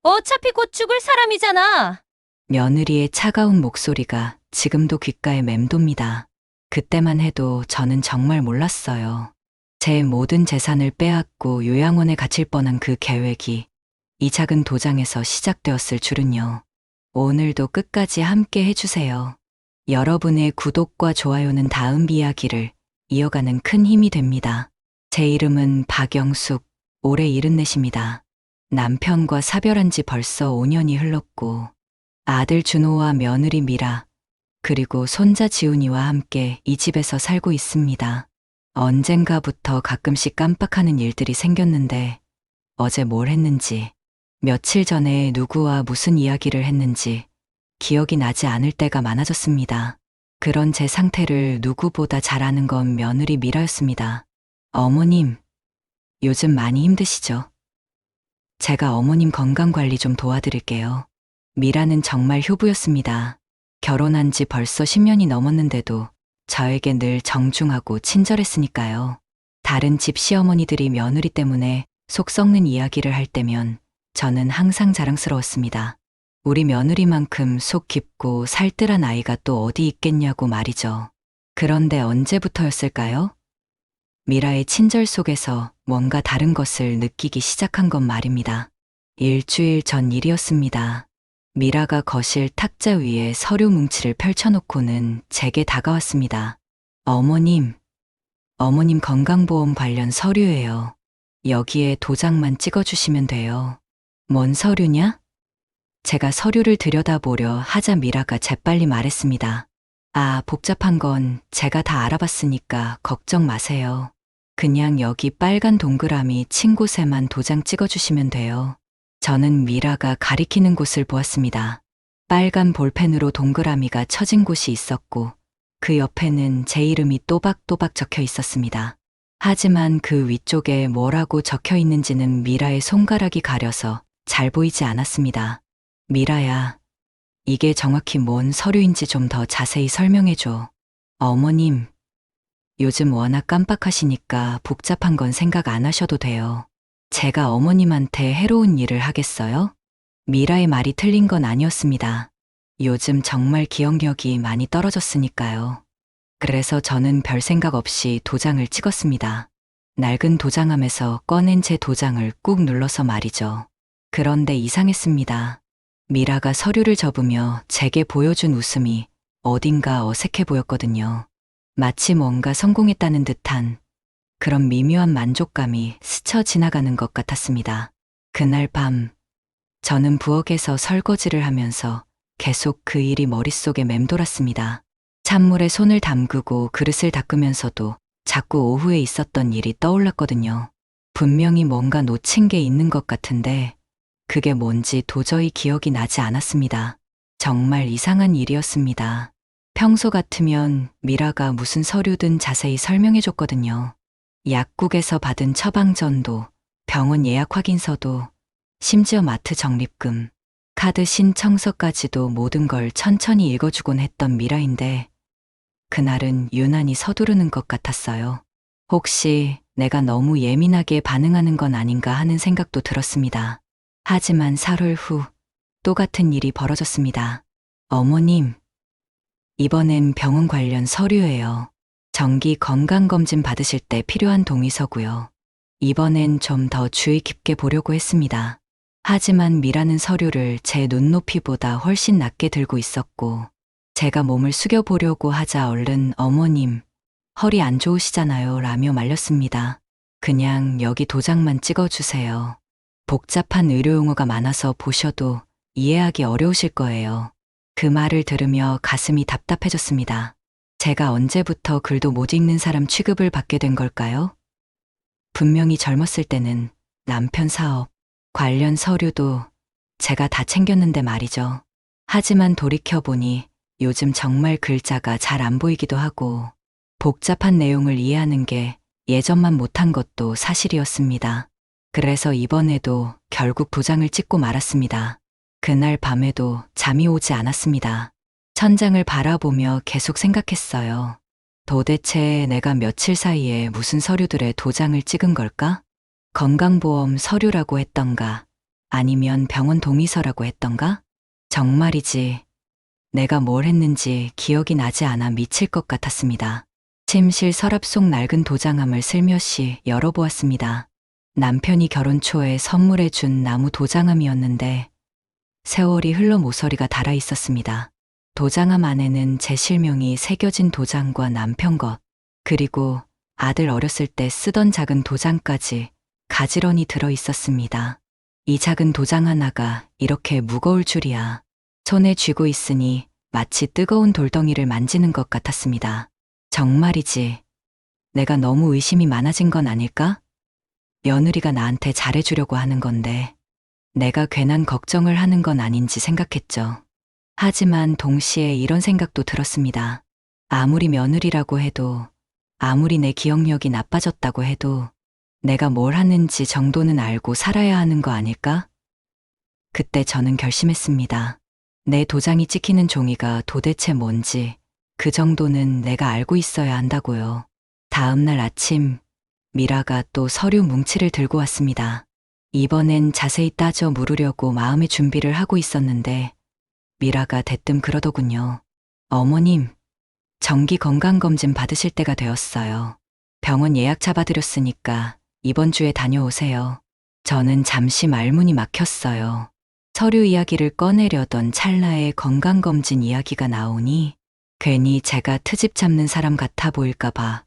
어차피 곧 죽을 사람이잖아. 며느리의 차가운 목소리가 지금도 귓가에 맴돕니다. 그때만 해도 저는 정말 몰랐어요. 제 모든 재산을 빼앗고 요양원에 갇힐 뻔한 그 계획이 이 작은 도장에서 시작되었을 줄은요. 오늘도 끝까지 함께 해주세요. 여러분의 구독과 좋아요는 다음 이야기를 이어가는 큰 힘이 됩니다. 제 이름은 박영숙, 올해 74입니다. 남편과 사별한 지 벌써 5년이 흘렀고, 아들 준호와 며느리 미라, 그리고 손자 지훈이와 함께 이 집에서 살고 있습니다. 언젠가부터 가끔씩 깜빡하는 일들이 생겼는데, 어제 뭘 했는지, 며칠 전에 누구와 무슨 이야기를 했는지, 기억이 나지 않을 때가 많아졌습니다. 그런 제 상태를 누구보다 잘 아는 건 며느리 미라였습니다. 어머님, 요즘 많이 힘드시죠? 제가 어머님 건강관리 좀 도와드릴게요. 미라는 정말 효부였습니다. 결혼한 지 벌써 10년이 넘었는데도 저에게 늘 정중하고 친절했으니까요. 다른 집 시어머니들이 며느리 때문에 속 썩는 이야기를 할 때면 저는 항상 자랑스러웠습니다. 우리 며느리만큼 속 깊고 살뜰한 아이가 또 어디 있겠냐고 말이죠. 그런데 언제부터였을까요? 미라의 친절 속에서 뭔가 다른 것을 느끼기 시작한 건 말입니다. 일주일 전 일이었습니다. 미라가 거실 탁자 위에 서류 뭉치를 펼쳐놓고는 제게 다가왔습니다. 어머님 건강보험 관련 서류예요. 여기에 도장만 찍어주시면 돼요. 뭔 서류냐? 제가 서류를 들여다보려 하자 미라가 재빨리 말했습니다. 아, 복잡한 건 제가 다 알아봤으니까 걱정 마세요. 그냥 여기 빨간 동그라미 친 곳에만 도장 찍어주시면 돼요. 저는 미라가 가리키는 곳을 보았습니다. 빨간 볼펜으로 동그라미가 쳐진 곳이 있었고 그 옆에는 제 이름이 또박또박 적혀 있었습니다. 하지만 그 위쪽에 뭐라고 적혀 있는지는 미라의 손가락이 가려서 잘 보이지 않았습니다. 미라야, 이게 정확히 뭔 서류인지 좀 더 자세히 설명해줘. 어머님, 요즘 워낙 깜빡하시니까 복잡한 건 생각 안 하셔도 돼요. 제가 어머님한테 해로운 일을 하겠어요? 미라의 말이 틀린 건 아니었습니다. 요즘 정말 기억력이 많이 떨어졌으니까요. 그래서 저는 별 생각 없이 도장을 찍었습니다. 낡은 도장함에서 꺼낸 제 도장을 꾹 눌러서 말이죠. 그런데 이상했습니다. 미라가 서류를 접으며 제게 보여준 웃음이 어딘가 어색해 보였거든요. 마치 뭔가 성공했다는 듯한 그런 미묘한 만족감이 스쳐 지나가는 것 같았습니다. 그날 밤, 저는 부엌에서 설거지를 하면서 계속 그 일이 머릿속에 맴돌았습니다. 찬물에 손을 담그고 그릇을 닦으면서도 자꾸 오후에 있었던 일이 떠올랐거든요. 분명히 뭔가 놓친 게 있는 것 같은데 그게 뭔지 도저히 기억이 나지 않았습니다. 정말 이상한 일이었습니다. 평소 같으면 미라가 무슨 서류든 자세히 설명해 줬거든요. 약국에서 받은 처방전도, 병원 예약 확인서도, 심지어 마트 적립금, 카드 신청서까지도 모든 걸 천천히 읽어주곤 했던 미라인데 그날은 유난히 서두르는 것 같았어요. 혹시 내가 너무 예민하게 반응하는 건 아닌가 하는 생각도 들었습니다. 하지만 사흘 후 또 같은 일이 벌어졌습니다. 어머님, 이번엔 병원 관련 서류예요. 정기 건강검진 받으실 때 필요한 동의서고요. 이번엔 좀 더 주의 깊게 보려고 했습니다. 하지만 미라는 서류를 제 눈높이보다 훨씬 낮게 들고 있었고 제가 몸을 숙여보려고 하자 얼른 어머님, 허리 안 좋으시잖아요 라며 말렸습니다. 그냥 여기 도장만 찍어주세요. 복잡한 의료용어가 많아서 보셔도 이해하기 어려우실 거예요. 그 말을 들으며 가슴이 답답해졌습니다. 제가 언제부터 글도 못 읽는 사람 취급을 받게 된 걸까요? 분명히 젊었을 때는 남편 사업, 관련 서류도 제가 다 챙겼는데 말이죠. 하지만 돌이켜보니 요즘 정말 글자가 잘 안 보이기도 하고 복잡한 내용을 이해하는 게 예전만 못한 것도 사실이었습니다. 그래서 이번에도 결국 도장을 찍고 말았습니다. 그날 밤에도 잠이 오지 않았습니다. 천장을 바라보며 계속 생각했어요. 도대체 내가 며칠 사이에 무슨 서류들의 도장을 찍은 걸까? 건강보험 서류라고 했던가, 아니면 병원 동의서라고 했던가? 정말이지. 내가 뭘 했는지 기억이 나지 않아 미칠 것 같았습니다. 침실 서랍 속 낡은 도장함을 슬며시 열어보았습니다. 남편이 결혼 초에 선물해 준 나무 도장함이었는데 세월이 흘러 모서리가 달아 있었습니다. 도장함 안에는 제 실명이 새겨진 도장과 남편 것, 그리고 아들 어렸을 때 쓰던 작은 도장까지 가지런히 들어 있었습니다. 이 작은 도장 하나가 이렇게 무거울 줄이야. 손에 쥐고 있으니 마치 뜨거운 돌덩이를 만지는 것 같았습니다. 정말이지. 내가 너무 의심이 많아진 건 아닐까? 며느리가 나한테 잘해주려고 하는 건데 내가 괜한 걱정을 하는 건 아닌지 생각했죠. 하지만 동시에 이런 생각도 들었습니다. 아무리 며느리라고 해도, 아무리 내 기억력이 나빠졌다고 해도 내가 뭘 하는지 정도는 알고 살아야 하는 거 아닐까? 그때 저는 결심했습니다. 내 도장이 찍히는 종이가 도대체 뭔지 그 정도는 내가 알고 있어야 한다고요. 다음 날 아침 미라가 또 서류 뭉치를 들고 왔습니다. 이번엔 자세히 따져 물으려고 마음의 준비를 하고 있었는데 미라가 대뜸 그러더군요. 어머님, 정기 건강검진 받으실 때가 되었어요. 병원 예약 잡아드렸으니까 이번 주에 다녀오세요. 저는 잠시 말문이 막혔어요. 서류 이야기를 꺼내려던 찰나에 건강검진 이야기가 나오니 괜히 제가 트집 잡는 사람 같아 보일까봐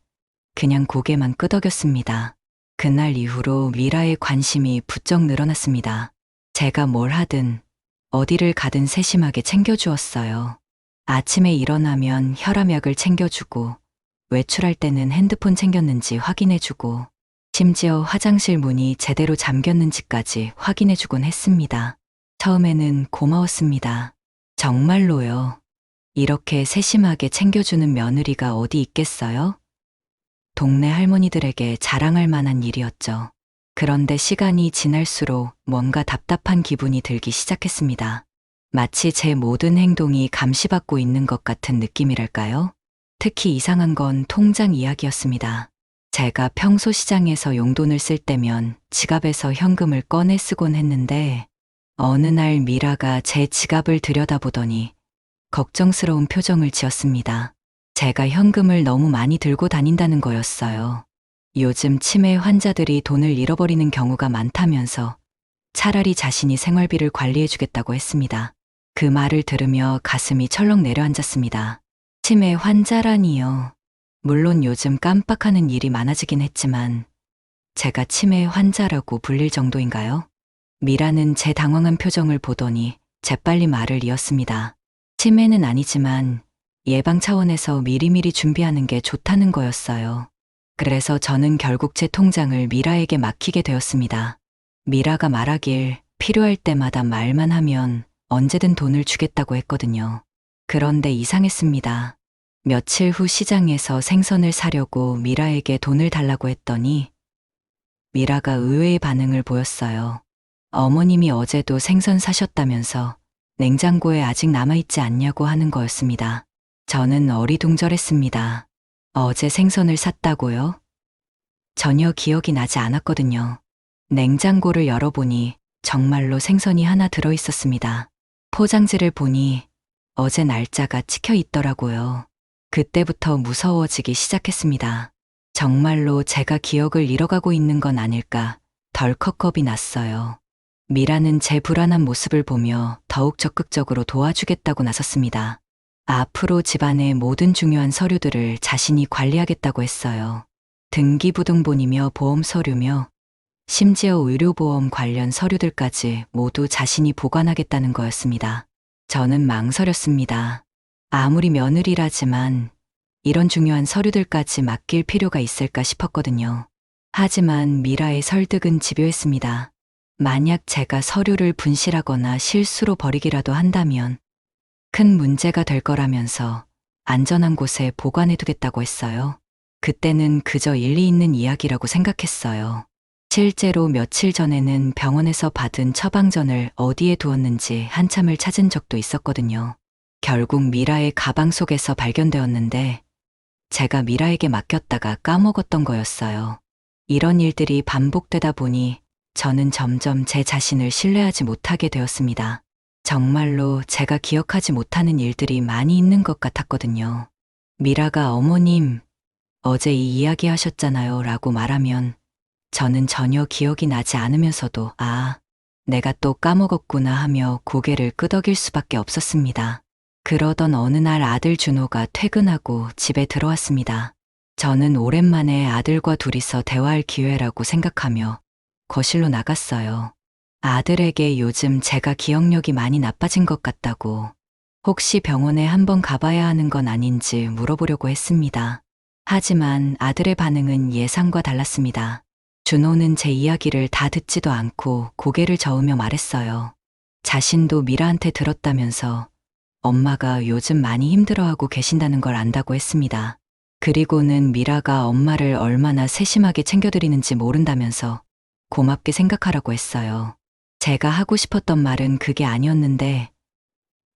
그냥 고개만 끄덕였습니다. 그날 이후로 미라의 관심이 부쩍 늘어났습니다. 제가 뭘 하든 어디를 가든 세심하게 챙겨주었어요. 아침에 일어나면 혈압약을 챙겨주고 외출할 때는 핸드폰 챙겼는지 확인해주고 심지어 화장실 문이 제대로 잠겼는지까지 확인해주곤 했습니다. 처음에는 고마웠습니다. 정말로요. 이렇게 세심하게 챙겨주는 며느리가 어디 있겠어요? 동네 할머니들에게 자랑할 만한 일이었죠. 그런데 시간이 지날수록 뭔가 답답한 기분이 들기 시작했습니다. 마치 제 모든 행동이 감시받고 있는 것 같은 느낌이랄까요? 특히 이상한 건 통장 이야기였습니다. 제가 평소 시장에서 용돈을 쓸 때면 지갑에서 현금을 꺼내 쓰곤 했는데 어느 날 미라가 제 지갑을 들여다보더니 걱정스러운 표정을 지었습니다. 제가 현금을 너무 많이 들고 다닌다는 거였어요. 요즘 치매 환자들이 돈을 잃어버리는 경우가 많다면서 차라리 자신이 생활비를 관리해주겠다고 했습니다. 그 말을 들으며 가슴이 철렁 내려앉았습니다. 치매 환자라니요. 물론 요즘 깜빡하는 일이 많아지긴 했지만 제가 치매 환자라고 불릴 정도인가요? 미라는 제 당황한 표정을 보더니 재빨리 말을 이었습니다. 치매는 아니지만 예방 차원에서 미리미리 준비하는 게 좋다는 거였어요. 그래서 저는 결국 제 통장을 미라에게 맡기게 되었습니다. 미라가 말하길 필요할 때마다 말만 하면 언제든 돈을 주겠다고 했거든요. 그런데 이상했습니다. 며칠 후 시장에서 생선을 사려고 미라에게 돈을 달라고 했더니 미라가 의외의 반응을 보였어요. 어머님이 어제도 생선 사셨다면서 냉장고에 아직 남아있지 않냐고 하는 거였습니다. 저는 어리둥절했습니다. 어제 생선을 샀다고요? 전혀 기억이 나지 않았거든요. 냉장고를 열어보니 정말로 생선이 하나 들어있었습니다. 포장지를 보니 어제 날짜가 찍혀 있더라고요. 그때부터 무서워지기 시작했습니다. 정말로 제가 기억을 잃어가고 있는 건 아닐까 덜컥 겁이 났어요. 미라는 제 불안한 모습을 보며 더욱 적극적으로 도와주겠다고 나섰습니다. 앞으로 집안의 모든 중요한 서류들을 자신이 관리하겠다고 했어요. 등기부등본이며 보험 서류며 심지어 의료보험 관련 서류들까지 모두 자신이 보관하겠다는 거였습니다. 저는 망설였습니다. 아무리 며느리라지만 이런 중요한 서류들까지 맡길 필요가 있을까 싶었거든요. 하지만 미라의 설득은 집요했습니다. 만약 제가 서류를 분실하거나 실수로 버리기라도 한다면 큰 문제가 될 거라면서 안전한 곳에 보관해두겠다고 했어요. 그때는 그저 일리 있는 이야기라고 생각했어요. 실제로 며칠 전에는 병원에서 받은 처방전을 어디에 두었는지 한참을 찾은 적도 있었거든요. 결국 미라의 가방 속에서 발견되었는데 제가 미라에게 맡겼다가 까먹었던 거였어요. 이런 일들이 반복되다 보니 저는 점점 제 자신을 신뢰하지 못하게 되었습니다. 정말로 제가 기억하지 못하는 일들이 많이 있는 것 같았거든요. 미라가 어머님, 어제 이 이야기 하셨잖아요 라고 말하면 저는 전혀 기억이 나지 않으면서도 내가 또 까먹었구나 하며 고개를 끄덕일 수밖에 없었습니다. 그러던 어느 날 아들 준호가 퇴근하고 집에 들어왔습니다. 저는 오랜만에 아들과 둘이서 대화할 기회라고 생각하며 거실로 나갔어요. 아들에게 요즘 제가 기억력이 많이 나빠진 것 같다고, 혹시 병원에 한번 가봐야 하는 건 아닌지 물어보려고 했습니다. 하지만 아들의 반응은 예상과 달랐습니다. 준호는 제 이야기를 다 듣지도 않고 고개를 저으며 말했어요. 자신도 미라한테 들었다면서 엄마가 요즘 많이 힘들어하고 계신다는 걸 안다고 했습니다. 그리고는 미라가 엄마를 얼마나 세심하게 챙겨드리는지 모른다면서 고맙게 생각하라고 했어요. 제가 하고 싶었던 말은 그게 아니었는데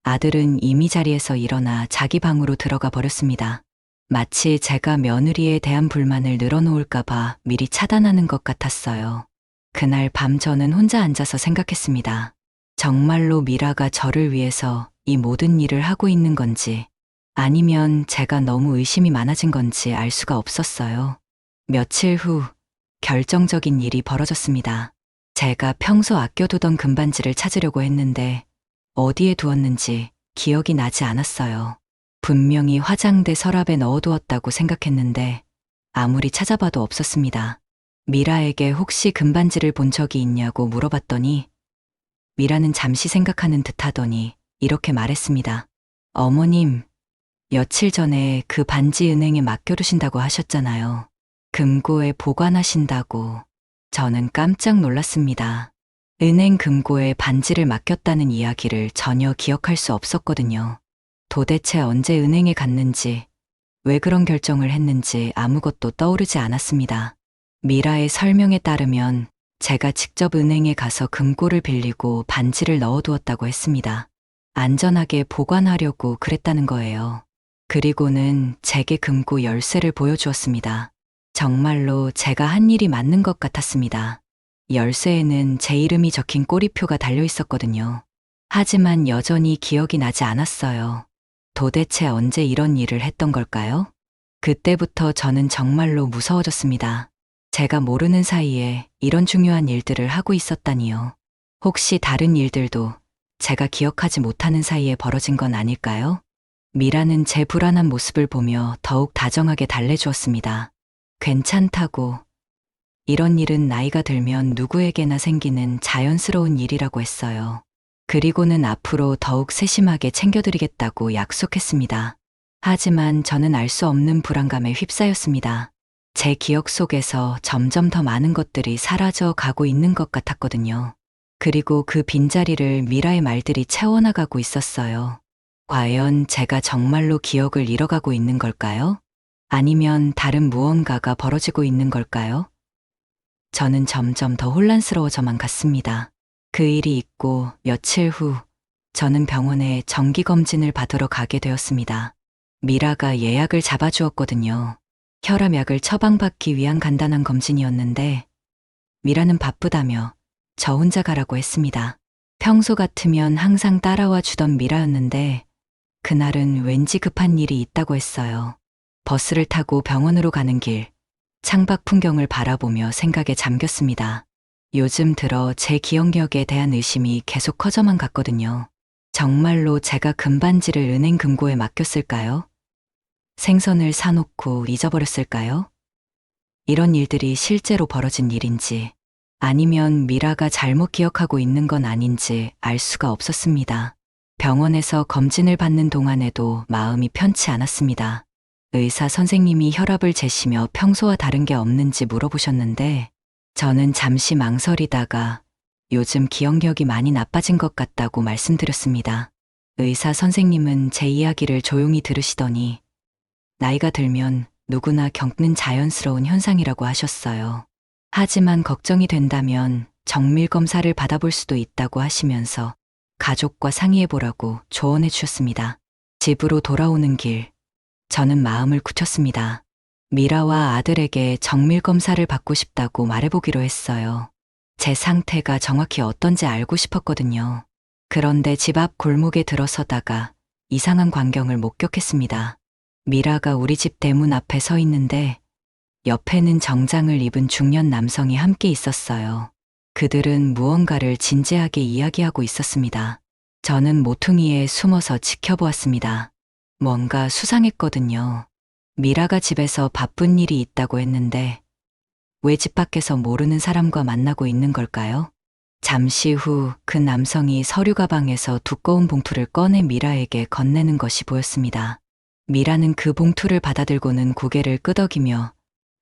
아들은 이미 자리에서 일어나 자기 방으로 들어가 버렸습니다. 마치 제가 며느리에 대한 불만을 늘어놓을까봐 미리 차단하는 것 같았어요. 그날 밤 저는 혼자 앉아서 생각했습니다. 정말로 미라가 저를 위해서 이 모든 일을 하고 있는 건지 아니면 제가 너무 의심이 많아진 건지 알 수가 없었어요. 며칠 후 결정적인 일이 벌어졌습니다. 제가 평소 아껴두던 금반지를 찾으려고 했는데 어디에 두었는지 기억이 나지 않았어요. 분명히 화장대 서랍에 넣어두었다고 생각했는데 아무리 찾아봐도 없었습니다. 미라에게 혹시 금반지를 본 적이 있냐고 물어봤더니 미라는 잠시 생각하는 듯 하더니 이렇게 말했습니다. 어머님, 며칠 전에 그 반지 은행에 맡겨두신다고 하셨잖아요. 금고에 보관하신다고. 저는 깜짝 놀랐습니다. 은행 금고에 반지를 맡겼다는 이야기를 전혀 기억할 수 없었거든요. 도대체 언제 은행에 갔는지, 왜 그런 결정을 했는지 아무것도 떠오르지 않았습니다. 미라의 설명에 따르면 제가 직접 은행에 가서 금고를 빌리고 반지를 넣어두었다고 했습니다. 안전하게 보관하려고 그랬다는 거예요. 그리고는 제게 금고 열쇠를 보여주었습니다. 정말로 제가 한 일이 맞는 것 같았습니다. 열쇠에는 제 이름이 적힌 꼬리표가 달려 있었거든요. 하지만 여전히 기억이 나지 않았어요. 도대체 언제 이런 일을 했던 걸까요? 그때부터 저는 정말로 무서워졌습니다. 제가 모르는 사이에 이런 중요한 일들을 하고 있었다니요. 혹시 다른 일들도 제가 기억하지 못하는 사이에 벌어진 건 아닐까요? 미라는 제 불안한 모습을 보며 더욱 다정하게 달래주었습니다. 괜찮다고. 이런 일은 나이가 들면 누구에게나 생기는 자연스러운 일이라고 했어요. 그리고는 앞으로 더욱 세심하게 챙겨드리겠다고 약속했습니다. 하지만 저는 알 수 없는 불안감에 휩싸였습니다. 제 기억 속에서 점점 더 많은 것들이 사라져 가고 있는 것 같았거든요. 그리고 그 빈자리를 미라의 말들이 채워나가고 있었어요. 과연 제가 정말로 기억을 잃어가고 있는 걸까요? 아니면 다른 무언가가 벌어지고 있는 걸까요? 저는 점점 더 혼란스러워져만 갔습니다. 그 일이 있고 며칠 후 저는 병원에 정기검진을 받으러 가게 되었습니다. 미라가 예약을 잡아주었거든요. 혈압약을 처방받기 위한 간단한 검진이었는데 미라는 바쁘다며 저 혼자 가라고 했습니다. 평소 같으면 항상 따라와 주던 미라였는데 그날은 왠지 급한 일이 있다고 했어요. 버스를 타고 병원으로 가는 길, 창밖 풍경을 바라보며 생각에 잠겼습니다. 요즘 들어 제 기억력에 대한 의심이 계속 커져만 갔거든요. 정말로 제가 금반지를 은행 금고에 맡겼을까요? 생선을 사놓고 잊어버렸을까요? 이런 일들이 실제로 벌어진 일인지 아니면 미라가 잘못 기억하고 있는 건 아닌지 알 수가 없었습니다. 병원에서 검진을 받는 동안에도 마음이 편치 않았습니다. 의사 선생님이 혈압을 재시며 평소와 다른 게 없는지 물어보셨는데 저는 잠시 망설이다가 요즘 기억력이 많이 나빠진 것 같다고 말씀드렸습니다. 의사 선생님은 제 이야기를 조용히 들으시더니 나이가 들면 누구나 겪는 자연스러운 현상이라고 하셨어요. 하지만 걱정이 된다면 정밀 검사를 받아볼 수도 있다고 하시면서 가족과 상의해보라고 조언해 주셨습니다. 집으로 돌아오는 길, 저는 마음을 굳혔습니다. 미라와 아들에게 정밀 검사를 받고 싶다고 말해보기로 했어요. 제 상태가 정확히 어떤지 알고 싶었거든요. 그런데 집 앞 골목에 들어서다가 이상한 광경을 목격했습니다. 미라가 우리 집 대문 앞에 서 있는데 옆에는 정장을 입은 중년 남성이 함께 있었어요. 그들은 무언가를 진지하게 이야기하고 있었습니다. 저는 모퉁이에 숨어서 지켜보았습니다. 뭔가 수상했거든요. 미라가 집에서 바쁜 일이 있다고 했는데 왜 집 밖에서 모르는 사람과 만나고 있는 걸까요? 잠시 후 그 남성이 서류 가방에서 두꺼운 봉투를 꺼내 미라에게 건네는 것이 보였습니다. 미라는 그 봉투를 받아들고는 고개를 끄덕이며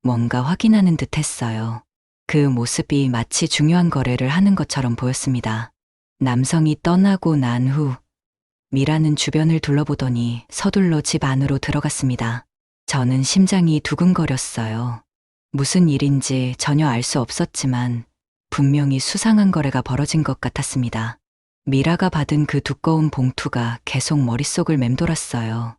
뭔가 확인하는 듯 했어요. 그 모습이 마치 중요한 거래를 하는 것처럼 보였습니다. 남성이 떠나고 난 후 미라는 주변을 둘러보더니 서둘러 집 안으로 들어갔습니다. 저는 심장이 두근거렸어요. 무슨 일인지 전혀 알 수 없었지만 분명히 수상한 거래가 벌어진 것 같았습니다. 미라가 받은 그 두꺼운 봉투가 계속 머릿속을 맴돌았어요.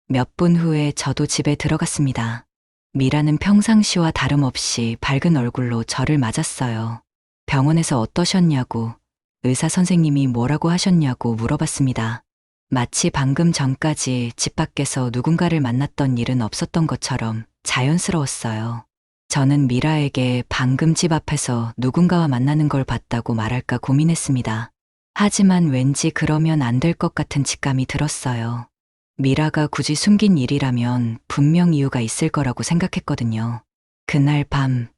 몇 분 후에 저도 집에 들어갔습니다. 미라는 평상시와 다름없이 밝은 얼굴로 저를 맞았어요. 병원에서 어떠셨냐고, 의사 선생님이 뭐라고 하셨냐고 물어봤습니다. 마치 방금 전까지 집 밖에서 누군가를 만났던 일은 없었던 것처럼 자연스러웠어요. 저는 미라에게 방금 집 앞에서 누군가와 만나는 걸 봤다고 말할까 고민했습니다. 하지만 왠지 그러면 안 될 것 같은 직감이 들었어요. 미라가 굳이 숨긴 일이라면 분명 이유가 있을 거라고 생각했거든요. 그날 밤,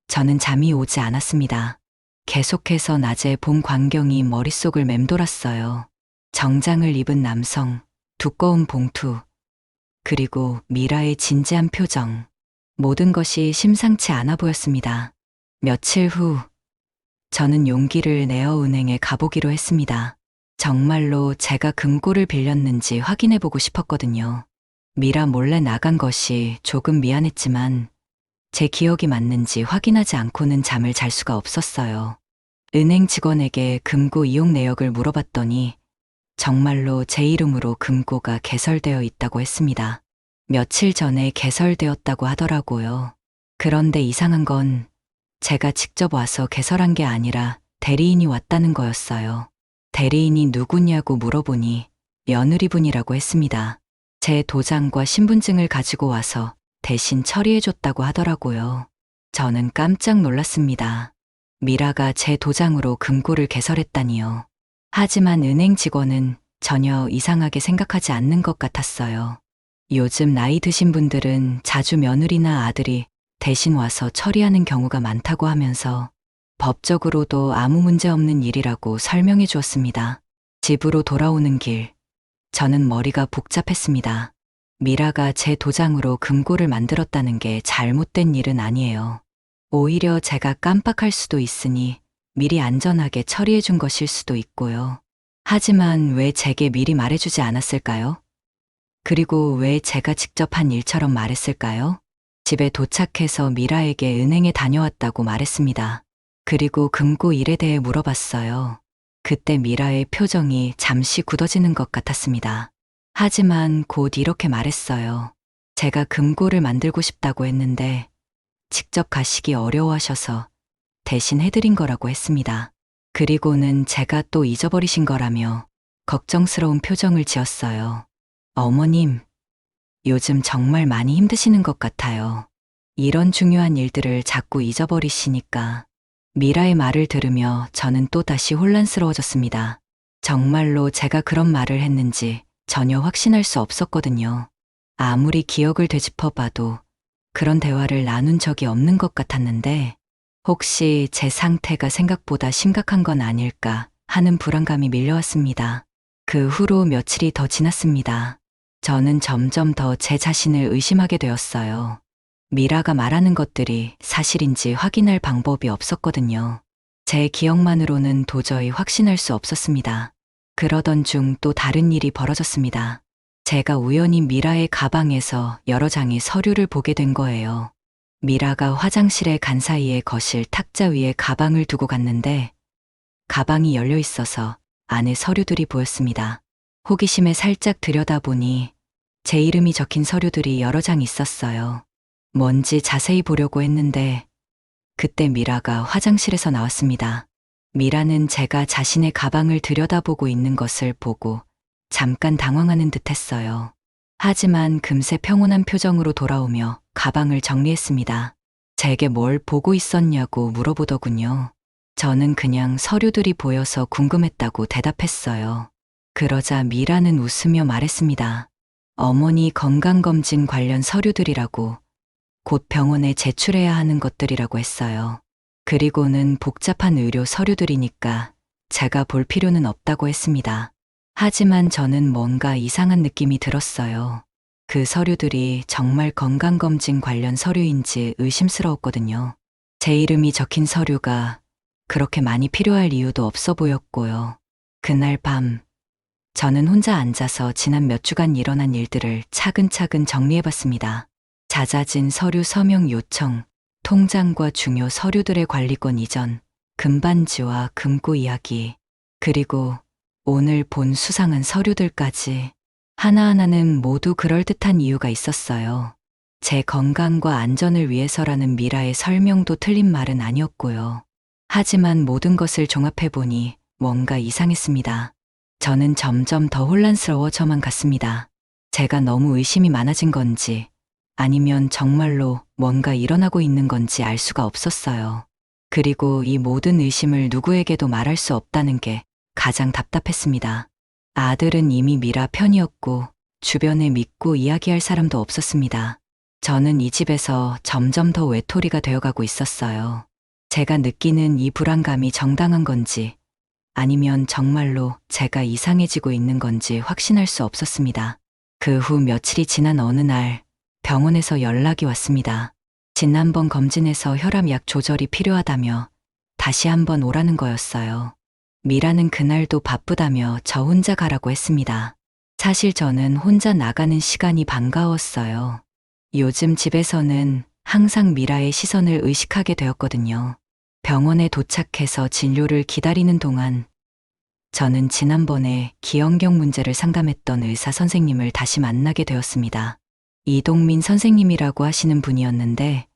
저는 잠이 오지 않았습니다. 계속해서 낮에 본 광경이 머릿속을 맴돌았어요. 정장을 입은 남성, 두꺼운 봉투, 그리고 미라의 진지한 표정. 모든 것이 심상치 않아 보였습니다. 며칠 후, 저는 용기를 내어 은행에 가보기로 했습니다. 정말로 제가 금고를 빌렸는지 확인해보고 싶었거든요. 미라 몰래 나간 것이 조금 미안했지만 제 기억이 맞는지 확인하지 않고는 잠을 잘 수가 없었어요. 은행 직원에게 금고 이용 내역을 물어봤더니 정말로 제 이름으로 금고가 개설되어 있다고 했습니다. 며칠 전에 개설되었다고 하더라고요. 그런데 이상한 건 제가 직접 와서 개설한 게 아니라 대리인이 왔다는 거였어요. 대리인이 누구냐고 물어보니 며느리분이라고 했습니다. 제 도장과 신분증을 가지고 와서 대신 처리해줬다고 하더라고요. 저는 깜짝 놀랐습니다. 미라가 제 도장으로 금고를 개설했다니요. 하지만 은행 직원은 전혀 이상하게 생각하지 않는 것 같았어요. 요즘 나이 드신 분들은 자주 며느리나 아들이 대신 와서 처리하는 경우가 많다고 하면서 법적으로도 아무 문제 없는 일이라고 설명해 주었습니다. 집으로 돌아오는 길, 저는 머리가 복잡했습니다. 미라가 제 도장으로 금고를 만들었다는 게 잘못된 일은 아니에요. 오히려 제가 깜빡할 수도 있으니 미리 안전하게 처리해 준 것일 수도 있고요. 하지만 왜 제게 미리 말해주지 않았을까요? 그리고 왜 제가 직접 한 일처럼 말했을까요? 집에 도착해서 미라에게 은행에 다녀왔다고 말했습니다. 그리고 금고 일에 대해 물어봤어요. 그때 미라의 표정이 잠시 굳어지는 것 같았습니다. 하지만 곧 이렇게 말했어요. 제가 금고를 만들고 싶다고 했는데 직접 가시기 어려워하셔서 대신 해드린 거라고 했습니다. 그리고는 제가 또 잊어버리신 거라며 걱정스러운 표정을 지었어요. 어머님, 요즘 정말 많이 힘드시는 것 같아요. 이런 중요한 일들을 자꾸 잊어버리시니까. 미라의 말을 들으며 저는 또다시 혼란스러워졌습니다. 정말로 제가 그런 말을 했는지 전혀 확신할 수 없었거든요. 아무리 기억을 되짚어봐도 그런 대화를 나눈 적이 없는 것 같았는데 혹시 제 상태가 생각보다 심각한 건 아닐까 하는 불안감이 밀려왔습니다. 그 후로 며칠이 더 지났습니다. 저는 점점 더 제 자신을 의심하게 되었어요. 미라가 말하는 것들이 사실인지 확인할 방법이 없었거든요. 제 기억만으로는 도저히 확신할 수 없었습니다. 그러던 중 또 다른 일이 벌어졌습니다. 제가 우연히 미라의 가방에서 여러 장의 서류를 보게 된 거예요. 미라가 화장실에 간 사이에 거실 탁자 위에 가방을 두고 갔는데 가방이 열려 있어서 안에 서류들이 보였습니다. 호기심에 살짝 들여다보니 제 이름이 적힌 서류들이 여러 장 있었어요. 뭔지 자세히 보려고 했는데 그때 미라가 화장실에서 나왔습니다. 미라는 제가 자신의 가방을 들여다보고 있는 것을 보고 잠깐 당황하는 듯 했어요. 하지만 금세 평온한 표정으로 돌아오며 가방을 정리했습니다. 제게 뭘 보고 있었냐고 물어보더군요. 저는 그냥 서류들이 보여서 궁금했다고 대답했어요. 그러자 미라는 웃으며 말했습니다. 어머니 건강검진 관련 서류들이라고, 곧 병원에 제출해야 하는 것들이라고 했어요. 그리고는 복잡한 의료 서류들이니까 제가 볼 필요는 없다고 했습니다. 하지만 저는 뭔가 이상한 느낌이 들었어요. 그 서류들이 정말 건강검진 관련 서류인지 의심스러웠거든요. 제 이름이 적힌 서류가 그렇게 많이 필요할 이유도 없어 보였고요. 그날 밤, 저는 혼자 앉아서 지난 몇 주간 일어난 일들을 차근차근 정리해봤습니다. 잦아진 서류 서명 요청, 통장과 중요 서류들의 관리권 이전, 금반지와 금고 이야기, 그리고 오늘 본 수상한 서류들까지 하나하나는 모두 그럴듯한 이유가 있었어요. 제 건강과 안전을 위해서라는 미라의 설명도 틀린 말은 아니었고요. 하지만 모든 것을 종합해보니 뭔가 이상했습니다. 저는 점점 더 혼란스러워져만 갔습니다. 제가 너무 의심이 많아진 건지 아니면 정말로 뭔가 일어나고 있는 건지 알 수가 없었어요. 그리고 이 모든 의심을 누구에게도 말할 수 없다는 게 가장 답답했습니다. 아들은 이미 미라 편이었고 주변에 믿고 이야기할 사람도 없었습니다. 저는 이 집에서 점점 더 외톨이가 되어가고 있었어요. 제가 느끼는 이 불안감이 정당한 건지 아니면 정말로 제가 이상해지고 있는 건지 확신할 수 없었습니다. 그 후 며칠이 지난 어느 날 병원에서 연락이 왔습니다. 지난번 검진에서 혈압약 조절이 필요하다며 다시 한번 오라는 거였어요. 미라는 그날도 바쁘다며 저 혼자 가라고 했습니다. 사실 저는 혼자 나가는 시간이 반가웠어요. 요즘 집에서는 항상 미라의 시선을 의식하게 되었거든요. 병원에 도착해서 진료를 기다리는 동안 저는 지난번에 기억력 문제를 상담했던 의사 선생님을 다시 만나게 되었습니다. 이동민 선생님이라고 하시는 분이었는데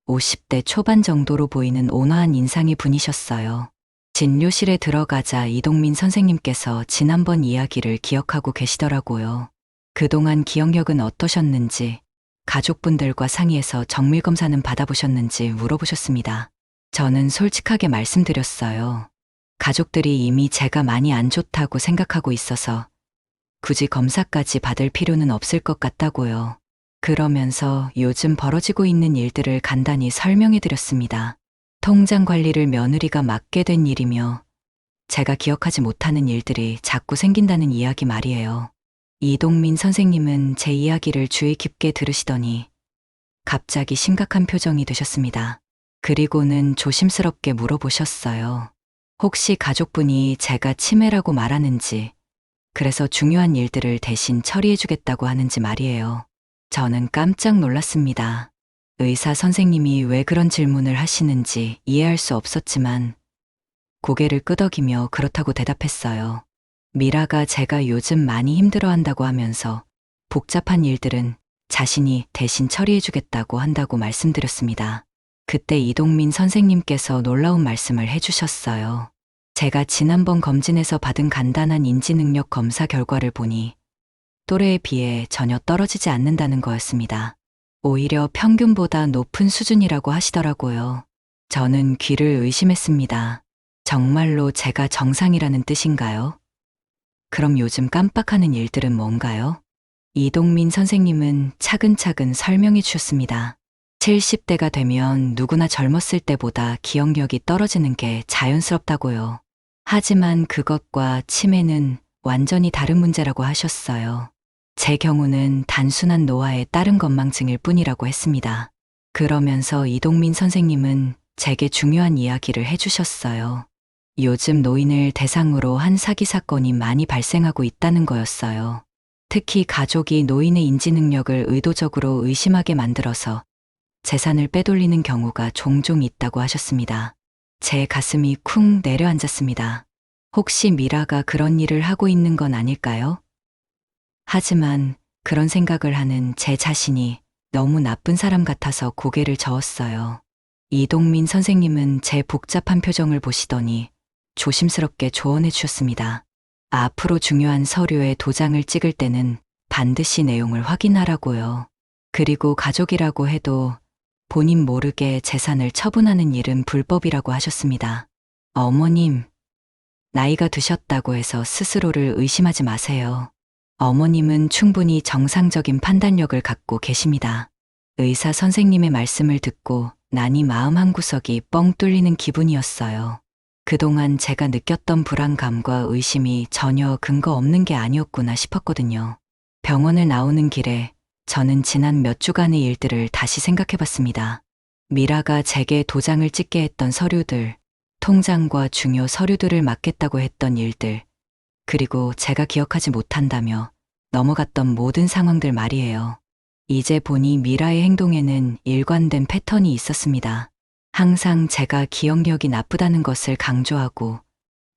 50대 초반 정도로 보이는 온화한 인상의 분이셨어요. 진료실에 들어가자 이동민 선생님께서 지난번 이야기를 기억하고 계시더라고요. 그동안 기억력은 어떠셨는지, 가족분들과 상의해서 정밀검사는 받아보셨는지 물어보셨습니다. 저는 솔직하게 말씀드렸어요. 가족들이 이미 제가 많이 안 좋다고 생각하고 있어서 굳이 검사까지 받을 필요는 없을 것 같다고요. 그러면서 요즘 벌어지고 있는 일들을 간단히 설명해 드렸습니다. 통장 관리를 며느리가 맡게 된 일이며 제가 기억하지 못하는 일들이 자꾸 생긴다는 이야기 말이에요. 이동민 선생님은 제 이야기를 주의 깊게 들으시더니 갑자기 심각한 표정이 되셨습니다. 그리고는 조심스럽게 물어보셨어요. 혹시 가족분이 제가 치매라고 말하는지, 그래서 중요한 일들을 대신 처리해주겠다고 하는지 말이에요. 저는 깜짝 놀랐습니다. 의사 선생님이 왜 그런 질문을 하시는지 이해할 수 없었지만 고개를 끄덕이며 그렇다고 대답했어요. 미라가 제가 요즘 많이 힘들어한다고 하면서 복잡한 일들은 자신이 대신 처리해주겠다고 한다고 말씀드렸습니다. 그때 이동민 선생님께서 놀라운 말씀을 해주셨어요. 제가 지난번 검진에서 받은 간단한 인지능력 검사 결과를 보니 또래에 비해 전혀 떨어지지 않는다는 거였습니다. 오히려 평균보다 높은 수준이라고 하시더라고요. 저는 귀를 의심했습니다. 정말로 제가 정상이라는 뜻인가요? 그럼 요즘 깜빡하는 일들은 뭔가요? 이동민 선생님은 차근차근 설명해 주셨습니다. 70대가 되면 누구나 젊었을 때보다 기억력이 떨어지는 게 자연스럽다고요. 하지만 그것과 치매는 완전히 다른 문제라고 하셨어요. 제 경우는 단순한 노화에 따른 건망증일 뿐이라고 했습니다. 그러면서 이동민 선생님은 제게 중요한 이야기를 해주셨어요. 요즘 노인을 대상으로 한 사기 사건이 많이 발생하고 있다는 거였어요. 특히 가족이 노인의 인지 능력을 의도적으로 의심하게 만들어서 재산을 빼돌리는 경우가 종종 있다고 하셨습니다. 제 가슴이 쿵 내려앉았습니다. 혹시 미라가 그런 일을 하고 있는 건 아닐까요? 하지만 그런 생각을 하는 제 자신이 너무 나쁜 사람 같아서 고개를 저었어요. 이동민 선생님은 제 복잡한 표정을 보시더니 조심스럽게 조언해 주셨습니다. 앞으로 중요한 서류에 도장을 찍을 때는 반드시 내용을 확인하라고요. 그리고 가족이라고 해도 본인 모르게 재산을 처분하는 일은 불법이라고 하셨습니다. 어머님, 나이가 드셨다고 해서 스스로를 의심하지 마세요. 어머님은 충분히 정상적인 판단력을 갖고 계십니다. 의사 선생님의 말씀을 듣고 나니 마음 한구석이 뻥 뚫리는 기분이었어요. 그동안 제가 느꼈던 불안감과 의심이 전혀 근거 없는 게 아니었구나 싶었거든요. 병원을 나오는 길에 저는 지난 몇 주간의 일들을 다시 생각해 봤습니다. 미라가 제게 도장을 찍게 했던 서류들, 통장과 중요 서류들을 맡겠다고 했던 일들, 그리고 제가 기억하지 못한다며 넘어갔던 모든 상황들 말이에요. 이제 보니 미라의 행동에는 일관된 패턴이 있었습니다. 항상 제가 기억력이 나쁘다는 것을 강조하고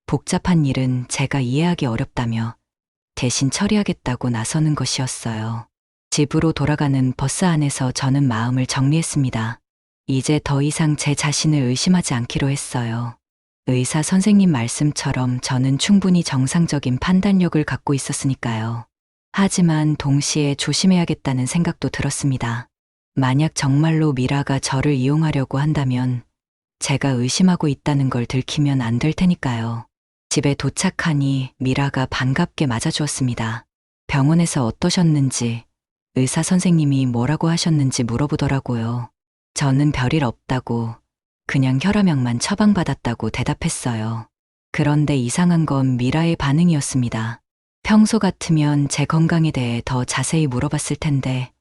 복잡한 일은 제가 이해하기 어렵다며 대신 처리하겠다고 나서는 것이었어요. 집으로 돌아가는 버스 안에서 저는 마음을 정리했습니다. 이제 더 이상 제 자신을 의심하지 않기로 했어요. 의사 선생님 말씀처럼 저는 충분히 정상적인 판단력을 갖고 있었으니까요. 하지만 동시에 조심해야겠다는 생각도 들었습니다. 만약 정말로 미라가 저를 이용하려고 한다면 제가 의심하고 있다는 걸 들키면 안 될 테니까요. 집에 도착하니 미라가 반갑게 맞아주었습니다. 병원에서 어떠셨는지, 의사 선생님이 뭐라고 하셨는지 물어보더라고요. 저는 별일 없다고, 그냥 혈압약만 처방받았다고 대답했어요. 그런데 이상한 건 미라의 반응이었습니다. 평소 같으면 제 건강에 대해 더 자세히 물어봤을 텐데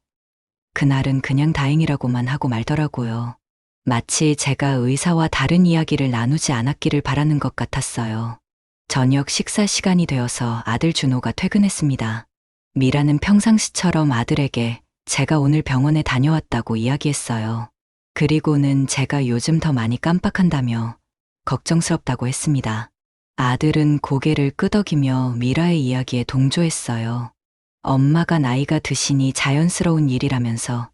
그날은 그냥 다행이라고만 하고 말더라고요. 마치 제가 의사와 다른 이야기를 나누지 않았기를 바라는 것 같았어요. 저녁 식사 시간이 되어서 아들 준호가 퇴근했습니다. 미라는 평상시처럼 아들에게 제가 오늘 병원에 다녀왔다고 이야기했어요. 그리고는 제가 요즘 더 많이 깜빡한다며 걱정스럽다고 했습니다. 아들은 고개를 끄덕이며 미라의 이야기에 동조했어요. 엄마가 나이가 드시니 자연스러운 일이라면서